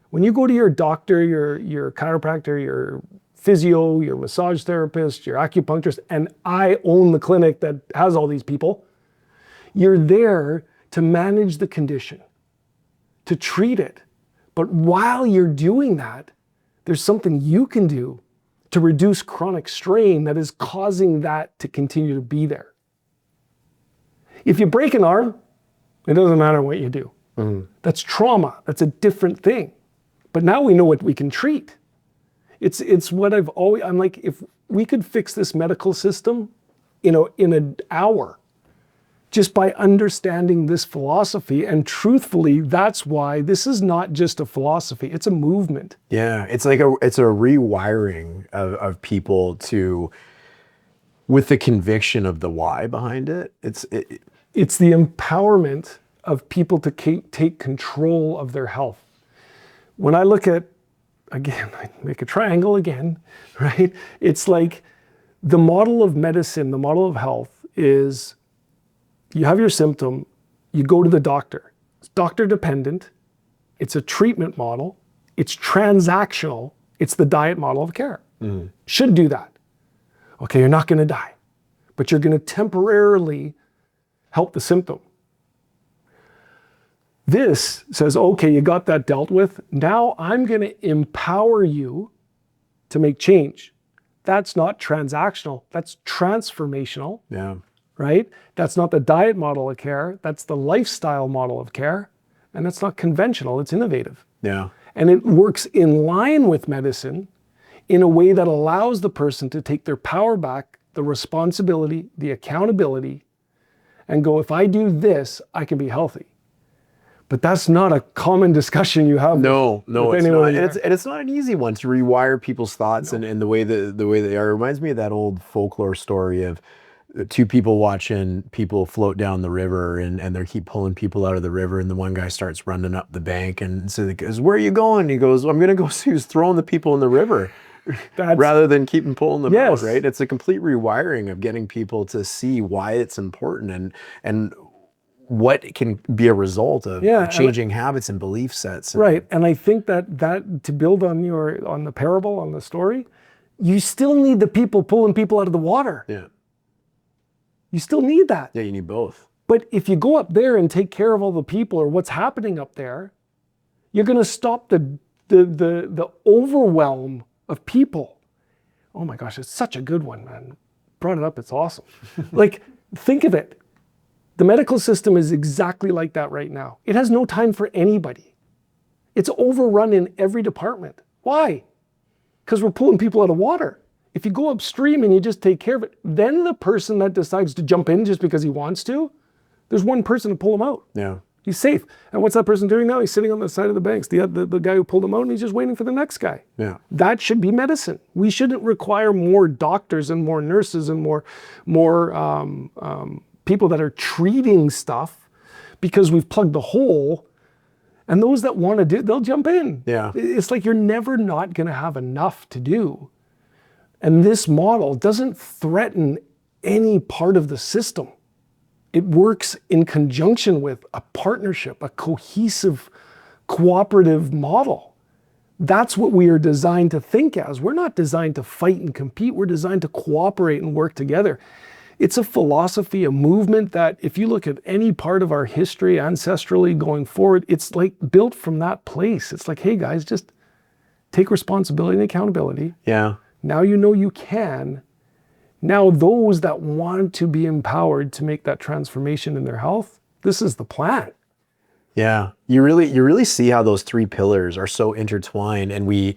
S2: When you go to your doctor, your chiropractor, your physio, your massage therapist, your acupuncturist, and I own the clinic that has all these people, you're there to manage the condition, to treat it. But while you're doing that, there's something you can do to reduce chronic strain that is causing that to continue to be there. If you break an arm, it doesn't matter what you do. That's trauma. That's a different thing. But now we know what we can treat. It's what I'm like, if we could fix this medical system in an hour, just by understanding this philosophy, and truthfully, that's why this is not just a philosophy, it's a movement.
S1: Yeah, it's like it's a rewiring of people to, with the conviction of the why behind it. It's
S2: the empowerment of people to take control of their health. When I look at, again, I make a triangle again, right? It's like the model of medicine, the model of health is, you have your symptom, you go to the doctor. It's doctor dependent, it's a treatment model, it's transactional, it's the diet model of care. Should do that. Okay, you're not gonna die, but you're gonna temporarily help the symptom. This says, okay, you got that dealt with, now I'm gonna empower you to make change. That's not transactional, that's transformational.
S1: Yeah.
S2: Right? That's not the diet model of care, that's the lifestyle model of care, and that's not conventional, it's innovative.
S1: Yeah.
S2: And it works in line with medicine in a way that allows the person to take their power back, the responsibility, the accountability, and go, if I do this, I can be healthy. But that's not a common discussion you have.
S1: No,
S2: with
S1: it's not.
S2: anyone.
S1: And it's not an easy one to rewire people's thoughts and the way they are. It reminds me of that old folklore story of two people watching people float down the river, and they keep pulling people out of the river, and the one guy starts running up the bank, and so he goes, "Where are you going?" He goes, "I'm gonna go see who's throwing the people in the river." Rather than keeping pulling them out, right? It's a complete rewiring of getting people to see why it's important and what can be a result of changing habits and belief sets.
S2: Right, and I think that to build on the parable, on the story, you still need the people pulling people out of the water.
S1: Yeah.
S2: You still need that.
S1: Yeah, you need both.
S2: But if you go up there and take care of all the people or what's happening up there, you're going to stop the overwhelm of people. Oh my gosh, it's such a good one, man. Brought it up, it's awesome. Like, think of it. The medical system is exactly like that right now. It has no time for anybody. It's overrun in every department. Why? Because we're pulling people out of water. If you go upstream and you just take care of it, then the person that decides to jump in just because he wants to, there's one person to pull him out.
S1: Yeah.
S2: He's safe. And what's that person doing now? He's sitting on the side of the banks. The guy who pulled him out, and he's just waiting for the next guy.
S1: Yeah.
S2: That should be medicine. We shouldn't require more doctors and more nurses and more people that are treating stuff because we've plugged the hole. And those that want to do, they'll jump in.
S1: Yeah.
S2: It's like you're never not going to have enough to do. And this model doesn't threaten any part of the system. It works in conjunction with a partnership, a cohesive, cooperative model. That's what we are designed to think as. We're not designed to fight and compete. We're designed to cooperate and work together. It's a philosophy, a movement that if you look at any part of our history ancestrally going forward, it's like built from that place. It's like, hey guys, just take responsibility and accountability.
S1: Yeah.
S2: Now you know you can. Now those that want to be empowered to make that transformation in their health, this is the plan.
S1: Yeah, you really see how those three pillars are so intertwined, and we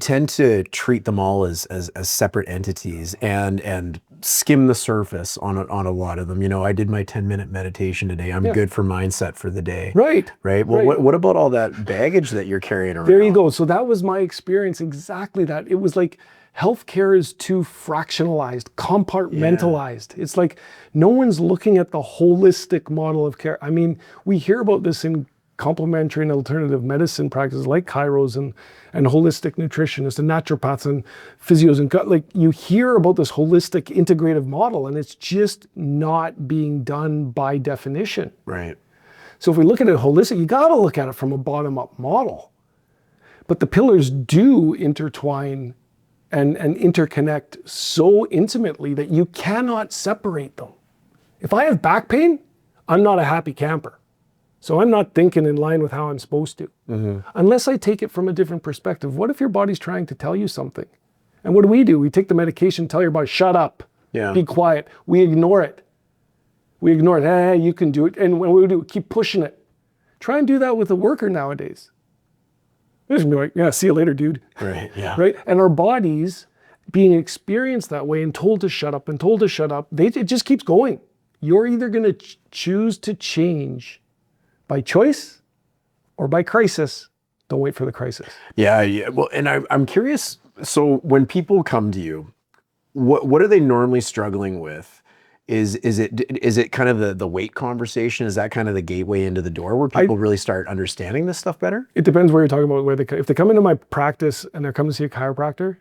S1: tend to treat them all as separate entities and skim the surface on a lot of them. You know, I did my 10-minute meditation today. I'm good for mindset for the day.
S2: Right.
S1: Right. Well,
S2: right.
S1: what about all that baggage that you're carrying around?
S2: There you go. So that was my experience. Exactly that. It was like healthcare is too fractionalized, compartmentalized. Yeah. It's like no one's looking at the holistic model of care. I mean, we hear about this in complementary and alternative medicine practices like chiros and holistic nutritionists and naturopaths and physios and like you hear about this holistic integrative model, and it's just not being done by definition.
S1: Right.
S2: So if we look at it holistic, you got to look at it from a bottom-up model. But the pillars do intertwine and interconnect so intimately that you cannot separate them. If I have back pain, I'm not a happy camper. So I'm not thinking in line with how I'm supposed to. Unless I take it from a different perspective. What if your body's trying to tell you something? And what do? We take the medication, tell your body, shut up, be quiet. We ignore it. Hey, you can do it. And what do? Keep pushing it. Try and do that with a worker nowadays. They're just gonna be like, yeah, see you later, dude.
S1: Right, yeah.
S2: Right? And our bodies being experienced that way and told to shut up, it just keeps going. You're either gonna choose to change by choice or by crisis. Don't wait for the crisis.
S1: Yeah. Well, and I'm curious, so when people come to you, what are they normally struggling with? Is it kind of the weight conversation? Is that kind of the gateway into the door where people really start understanding this stuff better?
S2: It depends where you're talking about. If they come into my practice and they're coming to see a chiropractor,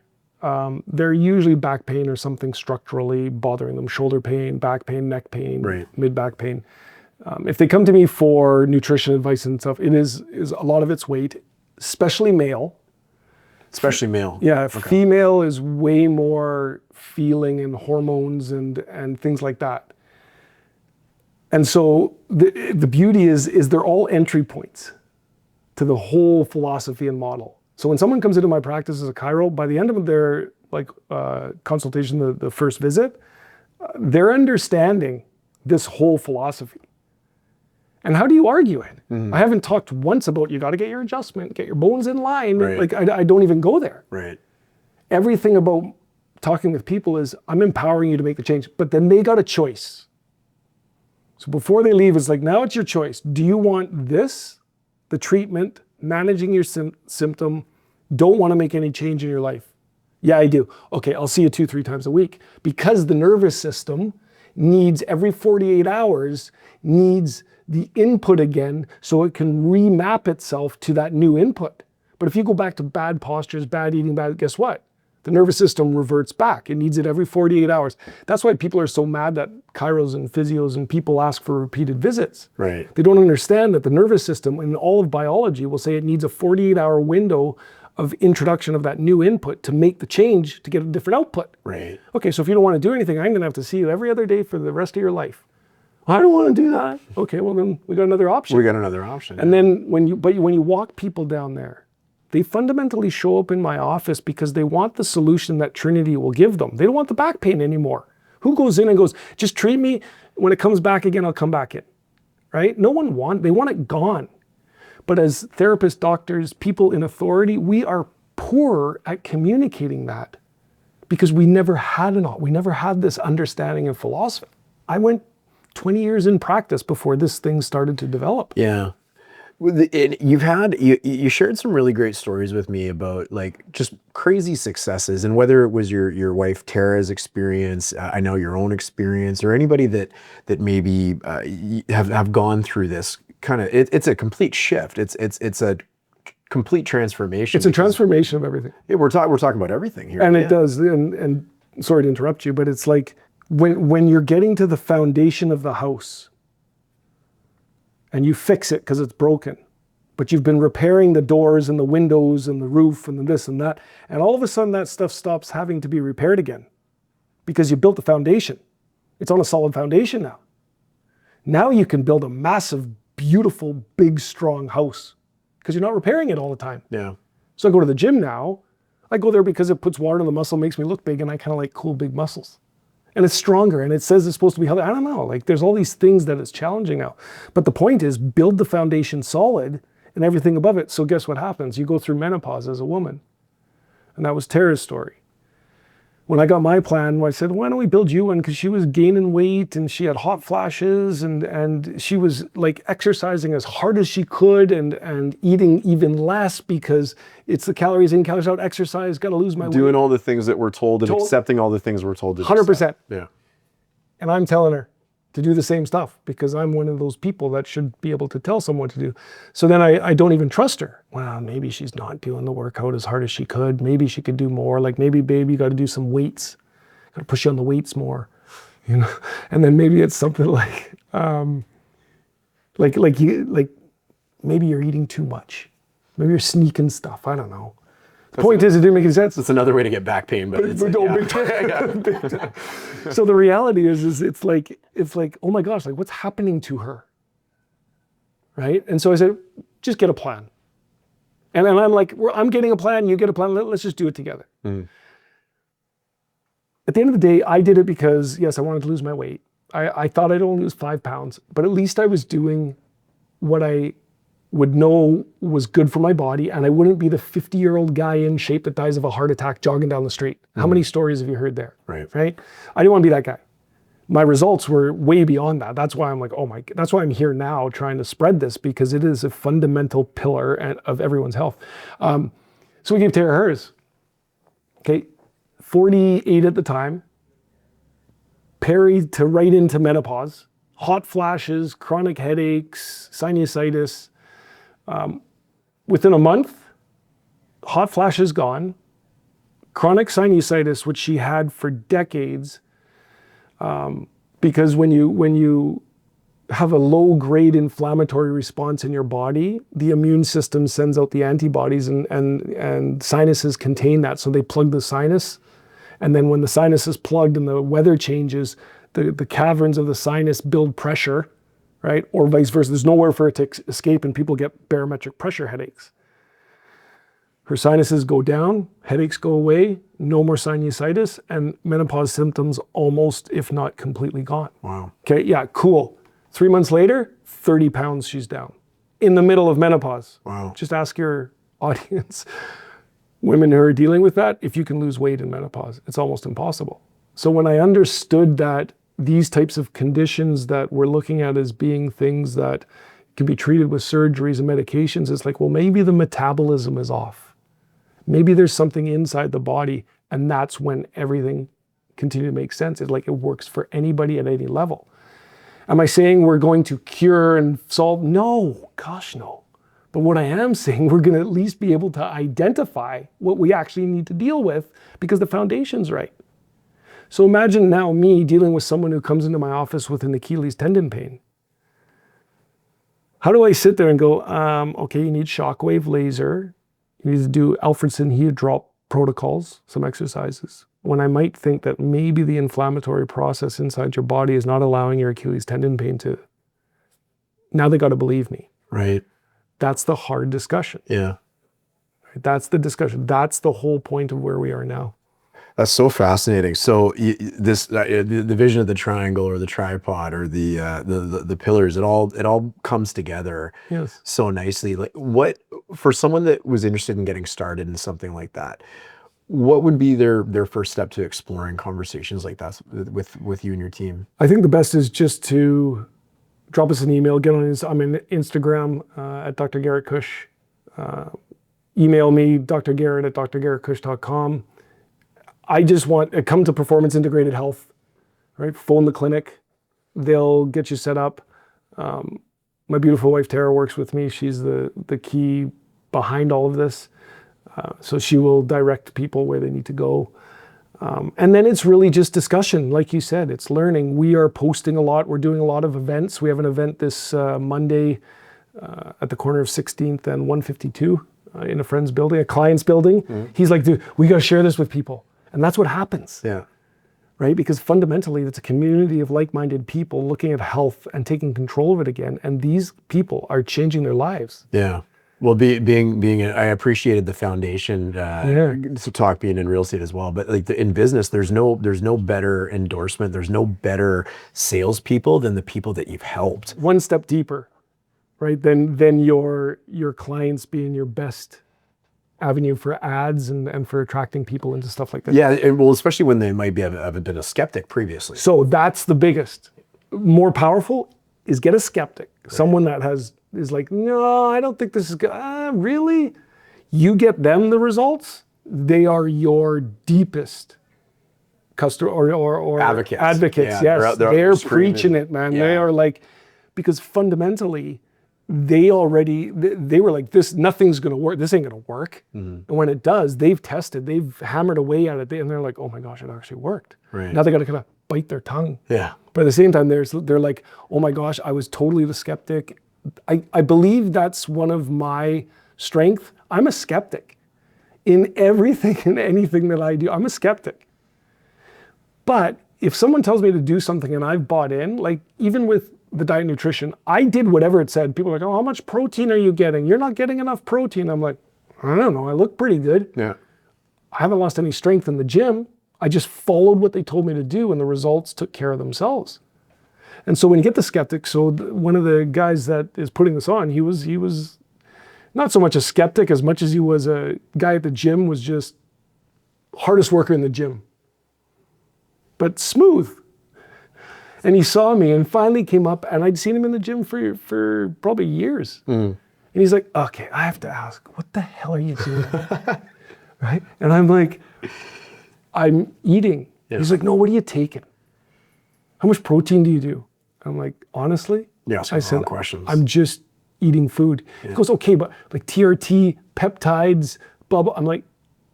S2: they're usually back pain or something structurally bothering them, shoulder pain, back pain, neck pain, mid-back pain. If they come to me for nutrition advice and stuff, it is a lot of it's weight, especially male.
S1: Especially male.
S2: Yeah, female is way more feeling and hormones and things like that. And so the beauty is they're all entry points to the whole philosophy and model. So when someone comes into my practice as a chiro, by the end of their consultation, the first visit, they're understanding this whole philosophy. And how do you argue it? I haven't talked once about you got to get your adjustment, get your bones in line.
S1: Right.
S2: Like I don't even go there.
S1: Right.
S2: Everything about talking with people is I'm empowering you to make the change, but then they got a choice. So before they leave, it's like, now it's your choice. Do you want this, the treatment, managing your symptom, don't want to make any change in your life? Yeah, I do. Okay, I'll see you 2-3 times a week, because the nervous system needs every 48 hours, needs the input again so it can remap itself to that new input. But if you go back to bad postures, bad eating, guess what? The nervous system reverts back. It needs it every 48 hours. That's why people are so mad that chiros and physios and people ask for repeated visits.
S1: Right.
S2: They don't understand that the nervous system in all of biology will say it needs a 48-hour window of introduction of that new input to make the change to get a different output.
S1: Right.
S2: Okay, so if you don't want to do anything, I'm going to have to see you every other day for the rest of your life. I don't want to do that. Okay, well then we got another option. And then when you walk people down there, they fundamentally show up in my office because they want the solution that Trinity will give them. They don't want the back pain anymore. Who goes in and goes, just treat me, when it comes back again, I'll come back in, right? They want it gone. But as therapists, doctors, people in authority, we are poor at communicating that because we never had this understanding and philosophy. I went 20 years in practice before this thing started to develop.
S1: Yeah. You shared some really great stories with me about like just crazy successes, and whether it was your wife Tara's experience, I know your own experience, or anybody that maybe have gone through this kind of, it's a complete shift. It's a complete transformation.
S2: It's a transformation of everything.
S1: Yeah, we're talking about everything here.
S2: And it does. And sorry to interrupt you, but it's like when you're getting to the foundation of the house, and you fix it because it's broken. But you've been repairing the doors and the windows and the roof and the this and that. And all of a sudden that stuff stops having to be repaired again because you built the foundation. It's on a solid foundation now. Now you can build a massive, beautiful, big, strong house because you're not repairing it all the time.
S1: Yeah.
S2: So I go to the gym now. I go there because it puts water in the muscle, makes me look big, and I kind of like cool, big muscles. And it's stronger, and it says it's supposed to be healthy. I don't know. Like, there's all these things that it's challenging now. But the point is, build the foundation solid and everything above it. So guess what happens? You go through menopause as a woman. And that was Tara's story. When I got my plan, I said, why don't we build you one? Because she was gaining weight and she had hot flashes and she was like exercising as hard as she could and eating even less because it's the calories in, calories out, exercise, got to lose my weight.
S1: Doing all the things that we're told and accepting all the things we're told to do.
S2: 100%.
S1: Yeah.
S2: And I'm telling her to do the same stuff because I'm one of those people that should be able to tell someone to do. So then I don't even trust her. Well, maybe she's not doing the workout as hard as she could. Maybe she could do more. Like maybe, babe, you got to do some weights. Got to push you on the weights more, you know. And then maybe it's something like maybe you're eating too much. Maybe you're sneaking stuff. I don't know. The point is, it didn't make any sense.
S1: It's another way to get back pain, but it's
S2: Big time. Big time. So the reality is it's like, oh my gosh, like what's happening to her? Right? And so I said, just get a plan. And I'm like, I'm getting a plan, you get a plan, let's just do it together. Mm. At the end of the day, I did it because, yes, I wanted to lose my weight. I thought I'd only lose 5 pounds, but at least I was doing what I would know was good for my body, and I wouldn't be the 50-year-old guy in shape that dies of a heart attack jogging down the street. How many stories have you heard there?
S1: Right.
S2: I didn't want to be that guy. My results were way beyond that. That's why I'm like, that's why I'm here now trying to spread this because it is a fundamental pillar of everyone's health. So we gave Tara hers. Okay, 48 at the time, to right into menopause, hot flashes, chronic headaches, sinusitis. Within a month, hot flashes gone, chronic sinusitis, which she had for decades, because when you have a low-grade inflammatory response in your body, the immune system sends out the antibodies and sinuses contain that, so they plug the sinus, and then when the sinus is plugged and the weather changes, the caverns of the sinus build pressure, right? Or vice versa. There's nowhere for it to escape and people get barometric pressure headaches. Her sinuses go down, headaches go away, no more sinusitis, and menopause symptoms almost, if not completely gone.
S1: Wow.
S2: Okay, yeah, cool. 3 months later, 30 pounds she's down. In the middle of menopause.
S1: Wow.
S2: Just ask your audience, women who are dealing with that, if you can lose weight in menopause. It's almost impossible. So when I understood that these types of conditions that we're looking at as being things that can be treated with surgeries and medications, it's like, well, maybe the metabolism is off. Maybe there's something inside the body, and that's when everything continues to make sense. It's like it works for anybody at any level. Am I saying we're going to cure and solve? No, gosh, no. But what I am saying, we're going to at least be able to identify what we actually need to deal with because the foundation's right. So imagine now me dealing with someone who comes into my office with an Achilles tendon pain. How do I sit there and go, okay, you need shockwave laser. You need to do Alfredson heat drop protocols, some exercises. When I might think that maybe the inflammatory process inside your body is not allowing your Achilles tendon pain to. Now they got to believe me.
S1: Right.
S2: That's the hard discussion.
S1: Yeah.
S2: That's the discussion. That's the whole point of where we are now.
S1: That's so fascinating. So the vision of the triangle or the tripod or the pillars, it all comes together.
S2: Yes.
S1: So nicely. Like what for someone that was interested in getting started in something like that, what would be their first step to exploring conversations like that with you and your team?
S2: I think the best is just to drop us an email. I'm in Instagram at Dr. Garret Kusch. Email me, drgarret@drgarretkusch.com. I just want to come to Performance Integrated Health, right? Phone the clinic. They'll get you set up. My beautiful wife, Tara, works with me. She's the key behind all of this. So she will direct people where they need to go. And then it's really just discussion. Like you said, it's learning. We are posting a lot. We're doing a lot of events. We have an event this Monday at the corner of 16th and 152 in a friend's building, a client's building. He's like, dude, we got to share this with people. And that's what happens.
S1: Yeah.
S2: Right? Because fundamentally, it's a community of like-minded people looking at health and taking control of it again. And these people are changing their lives.
S1: Yeah. Well, I appreciated the foundation to talk being in real estate as well. But like in business, there's no better endorsement. There's no better salespeople than the people that you've helped.
S2: One step deeper, right? Then your clients being your best avenue for ads and for attracting people into stuff like that.
S1: Yeah, and well, especially when they might have been a skeptic previously.
S2: So that's the biggest. More powerful is get a skeptic, someone that is like, no, I don't think this is good. Really? You get them the results. They are your deepest customer or
S1: advocates.
S2: Advocates,
S1: Yeah,
S2: yes.
S1: they're
S2: preaching it, man.
S1: Yeah.
S2: They are like, because fundamentally, they were like, this, nothing's going to work. This ain't going to work. And when it does, they've tested, they've hammered away at it. And they're like, oh my gosh, it actually worked.
S1: Right.
S2: Now they got to kind of bite their tongue.
S1: Yeah.
S2: But at the same time, they're like, oh my gosh, I was totally the skeptic. I believe that's one of my strengths. I'm a skeptic in everything and anything that I do. I'm a skeptic. But if someone tells me to do something and I've bought in, like even with the diet and nutrition, I did whatever it said. People are like, oh, how much protein are you getting? You're not getting enough protein. I'm like, I don't know. I look pretty good.
S1: Yeah.
S2: I haven't lost any strength in the gym. I just followed what they told me to do and the results took care of themselves. And so when you get the skeptic, so one of the guys that is putting this on, he was not so much a skeptic as much as he was a guy at the gym, was just hardest worker in the gym, but smooth. And he saw me and finally came up, and I'd seen him in the gym for probably years. And he's like, okay, I have to ask, what the hell are you doing? Right? And I'm like, I'm eating. Yeah. He's like, no, what are you taking? How much protein do you do? I'm like, honestly?
S1: Yeah,
S2: I said,
S1: questions.
S2: I'm just eating food. Yeah. He goes, okay, but like TRT, peptides, blah, blah. I'm like,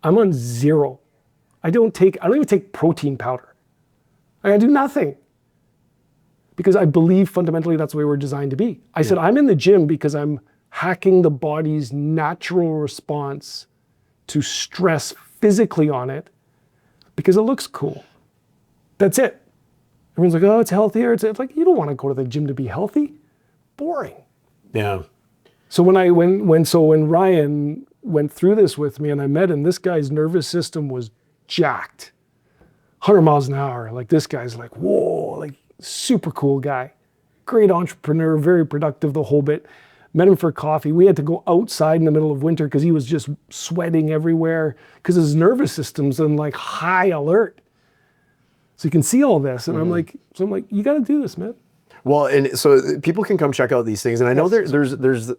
S2: I'm on zero. I don't even take protein powder. I do nothing. Because I believe fundamentally that's the way we're designed to be. I said, I'm in the gym because I'm hacking the body's natural response to stress physically on it because it looks cool. That's it. Everyone's like, oh, it's healthier. It's like, you don't want to go to the gym to be healthy. Boring.
S1: Yeah.
S2: So when Ryan went through this with me and I met him, this guy's nervous system was jacked. 100 miles an hour. Like this guy's like, whoa, like super cool guy. Great entrepreneur, very productive, the whole bit. Met him for coffee. We had to go outside in the middle of winter because he was just sweating everywhere because his nervous system's in like high alert. So you can see all this. And I'm like, you got to do this, man.
S1: Well, and so people can come check out these things. And I know there's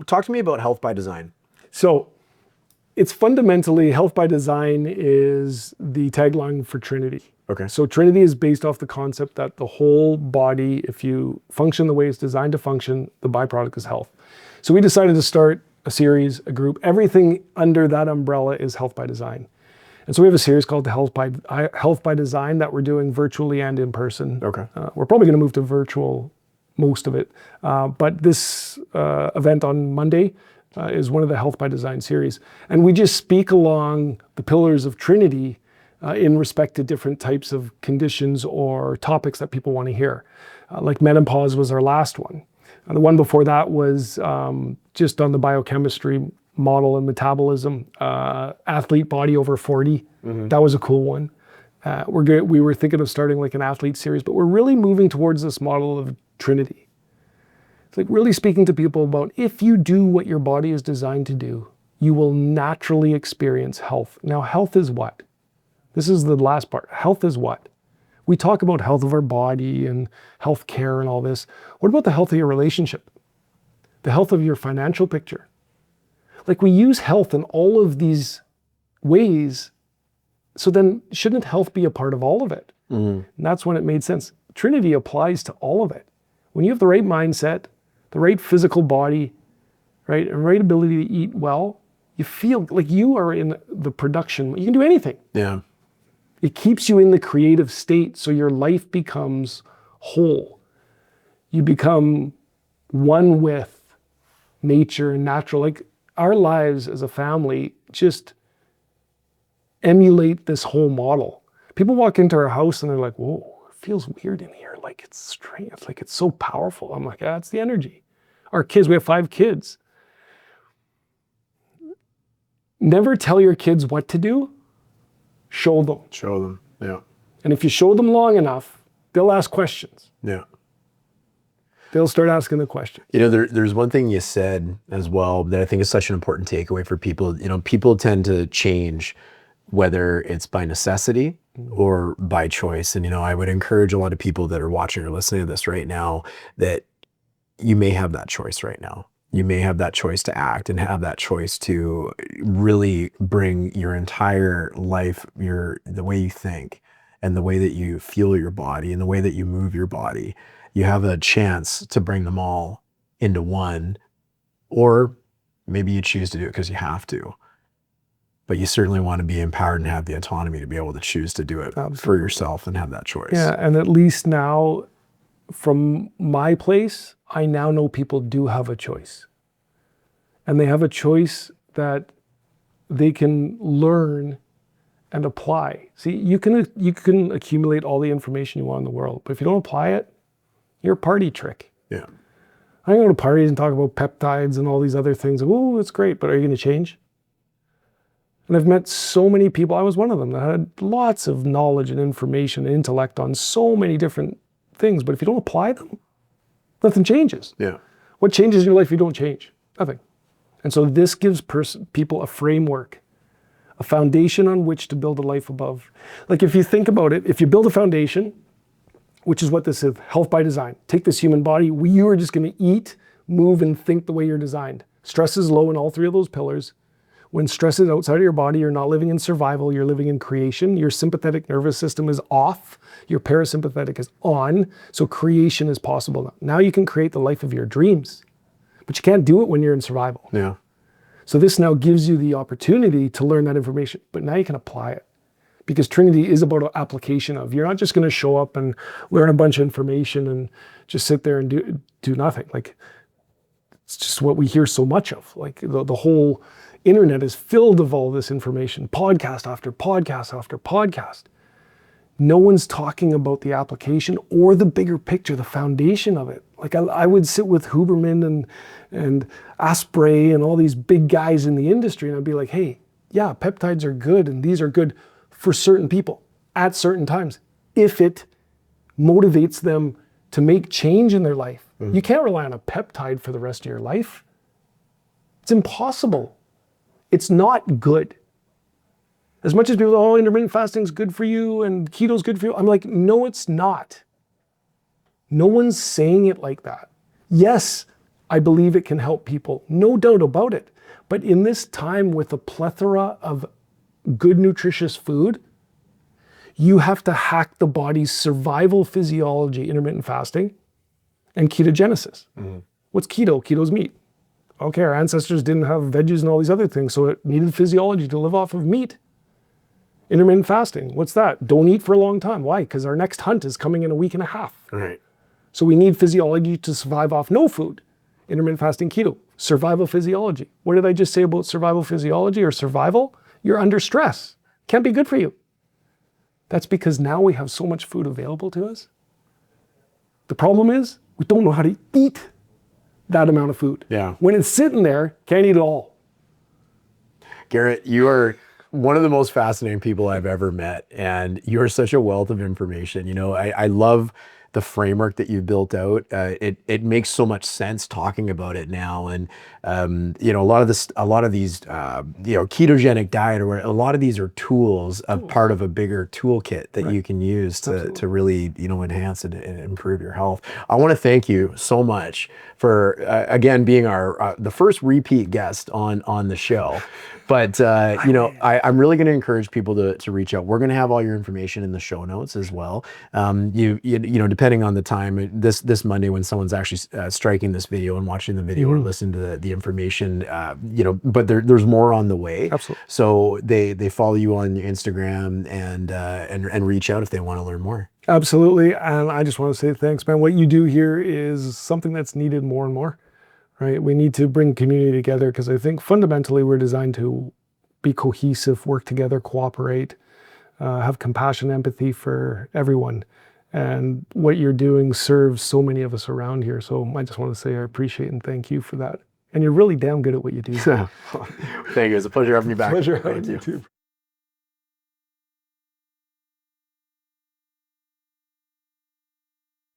S1: talk to me about Health by Design.
S2: So it's fundamentally, Health by Design is the tagline for Trinity.
S1: Okay.
S2: So Trinity is based off the concept that the whole body, if you function the way it's designed to function, the byproduct is health. So we decided to start a series, a group. Everything under that umbrella is Health by Design. And so we have a series called the Health by Design that we're doing virtually and in person.
S1: Okay.
S2: We're probably going to move to virtual, most of it. But this event on Monday is one of the Health by Design series. And we just speak along the pillars of Trinity in respect to different types of conditions or topics that people want to hear. Like menopause was our last one. The one before that was just on the biochemistry model and metabolism, athlete body over 40. That was a cool one. We were thinking of starting like an athlete series, but we're really moving towards this model of Trinity. It's like really speaking to people about if you do what your body is designed to do, you will naturally experience health. Now, health is what? This is the last part. Health is what? We talk about health of our body and health care and all this. What about the health of your relationship? The health of your financial picture? Like we use health in all of these ways, so then shouldn't health be a part of all of it? And that's when it made sense. Trinity applies to all of it. When you have the right mindset, the right physical body, right, and right ability to eat well, you feel like you are in the production. You can do anything.
S1: Yeah.
S2: It keeps you in the creative state, so your life becomes whole. You become one with nature and natural. Like our lives as a family just emulate this whole model. People walk into our house and they're like, whoa, it feels weird in here. Like it's strange. It's like it's so powerful. I'm like, it's the energy. Our kids, we have 5 kids. Never tell your kids what to do. Show them.
S1: Show them. Yeah.
S2: And if you show them long enough, they'll ask questions.
S1: Yeah.
S2: They'll start asking the question.
S1: You know, there's one thing you said as well that I think is such an important takeaway for people. You know, people tend to change whether it's by necessity or by choice. And, you know, I would encourage a lot of people that are watching or listening to this right now that you may have that choice right now. You may have that choice to act and have that choice to really bring your entire life, the way you think and the way that you feel your body and the way that you move your body. You have a chance to bring them all into one, or maybe you choose to do it because you have to. But you certainly want to be empowered and have the autonomy to be able to choose to do it for yourself and have that choice.
S2: Yeah, and at least now, from my place, I now know people do have a choice. And they have a choice that they can learn and apply. See, you can accumulate all the information you want in the world, but if you don't apply it, you're a party trick.
S1: Yeah.
S2: I can go to parties and talk about peptides and all these other things. Oh, it's great, but are you going to change? And I've met so many people, I was one of them, that had lots of knowledge and information and intellect on so many different things, but if you don't apply them, nothing changes.
S1: Yeah.
S2: What changes in your life if you don't change? Nothing. And so this gives people a framework, a foundation on which to build a life above. Like if you think about it, if you build a foundation, which is what this is, health by design. Take this human body, you are just going to eat, move, and think the way you're designed. Stress is low in all 3 of those pillars. When stress is outside of your body, you're not living in survival, you're living in creation. Your sympathetic nervous system is off, your parasympathetic is on, so creation is possible now. Now you can create the life of your dreams, but you can't do it when you're in survival.
S1: Yeah.
S2: So this now gives you the opportunity to learn that information, but now you can apply it. Because Trinity is about an application of, you're not just going to show up and learn a bunch of information and just sit there and do nothing. Like, it's just what we hear so much of. Like the whole internet is filled of all this information, podcast after podcast after podcast. No one's talking about the application or the bigger picture, the foundation of it. Like I would sit with Huberman and Asprey and all these big guys in the industry, and I'd be like, hey, yeah, peptides are good and these are good for certain people at certain times, if it motivates them to make change in their life. Mm-hmm. You can't rely on a peptide for the rest of your life. It's impossible. It's not good. As much as people, oh, intermittent fasting is good for you and keto's good for you, I'm like, no, it's not. No one's saying it like that. Yes, I believe it can help people, no doubt about it. But in this time with a plethora of good nutritious food, you have to hack the body's survival physiology, intermittent fasting, and ketogenesis. Mm-hmm. What's keto? Keto's meat. Okay, our ancestors didn't have veggies and all these other things, so it needed physiology to live off of meat. Intermittent fasting, what's that? Don't eat for a long time. Why? Because our next hunt is coming in a week and a half.
S1: Right.
S2: So we need physiology to survive off no food. Intermittent fasting, keto, survival physiology. What did I just say about survival physiology or survival? You're under stress. Can't be good for you. That's because now we have so much food available to us. The problem is we don't know how to eat that amount of food.
S1: Yeah.
S2: When it's sitting there, can't eat it all.
S1: Garret, you are one of the most fascinating people I've ever met, and you're such a wealth of information. You know, I love the framework that you've built out. It makes so much sense talking about it now. And you know, a lot of these, you know, ketogenic diet, or a lot of these are tools, a part of a bigger toolkit that you can use to really, you know, enhance and improve your health. I want to thank you so much for again being our the first repeat guest on the show. But you know, I'm really going to encourage people to reach out. We're going to have all your information in the show notes as well. You know, depending depending on the time, this Monday when someone's actually striking this video and watching the video or listening to the information, but there's more on the way.
S2: Absolutely.
S1: So they follow you on your Instagram and reach out if they want to learn more.
S2: Absolutely. And I just want to say thanks, man. What you do here is something that's needed more and more, right? We need to bring community together because I think fundamentally we're designed to be cohesive, work together, cooperate, have compassion, empathy for everyone. And what you're doing serves so many of us around here. So I just want to say I appreciate and thank you for that. And you're really damn good at what you do.
S1: Thank you. It's a pleasure having you back.
S2: Pleasure having you too.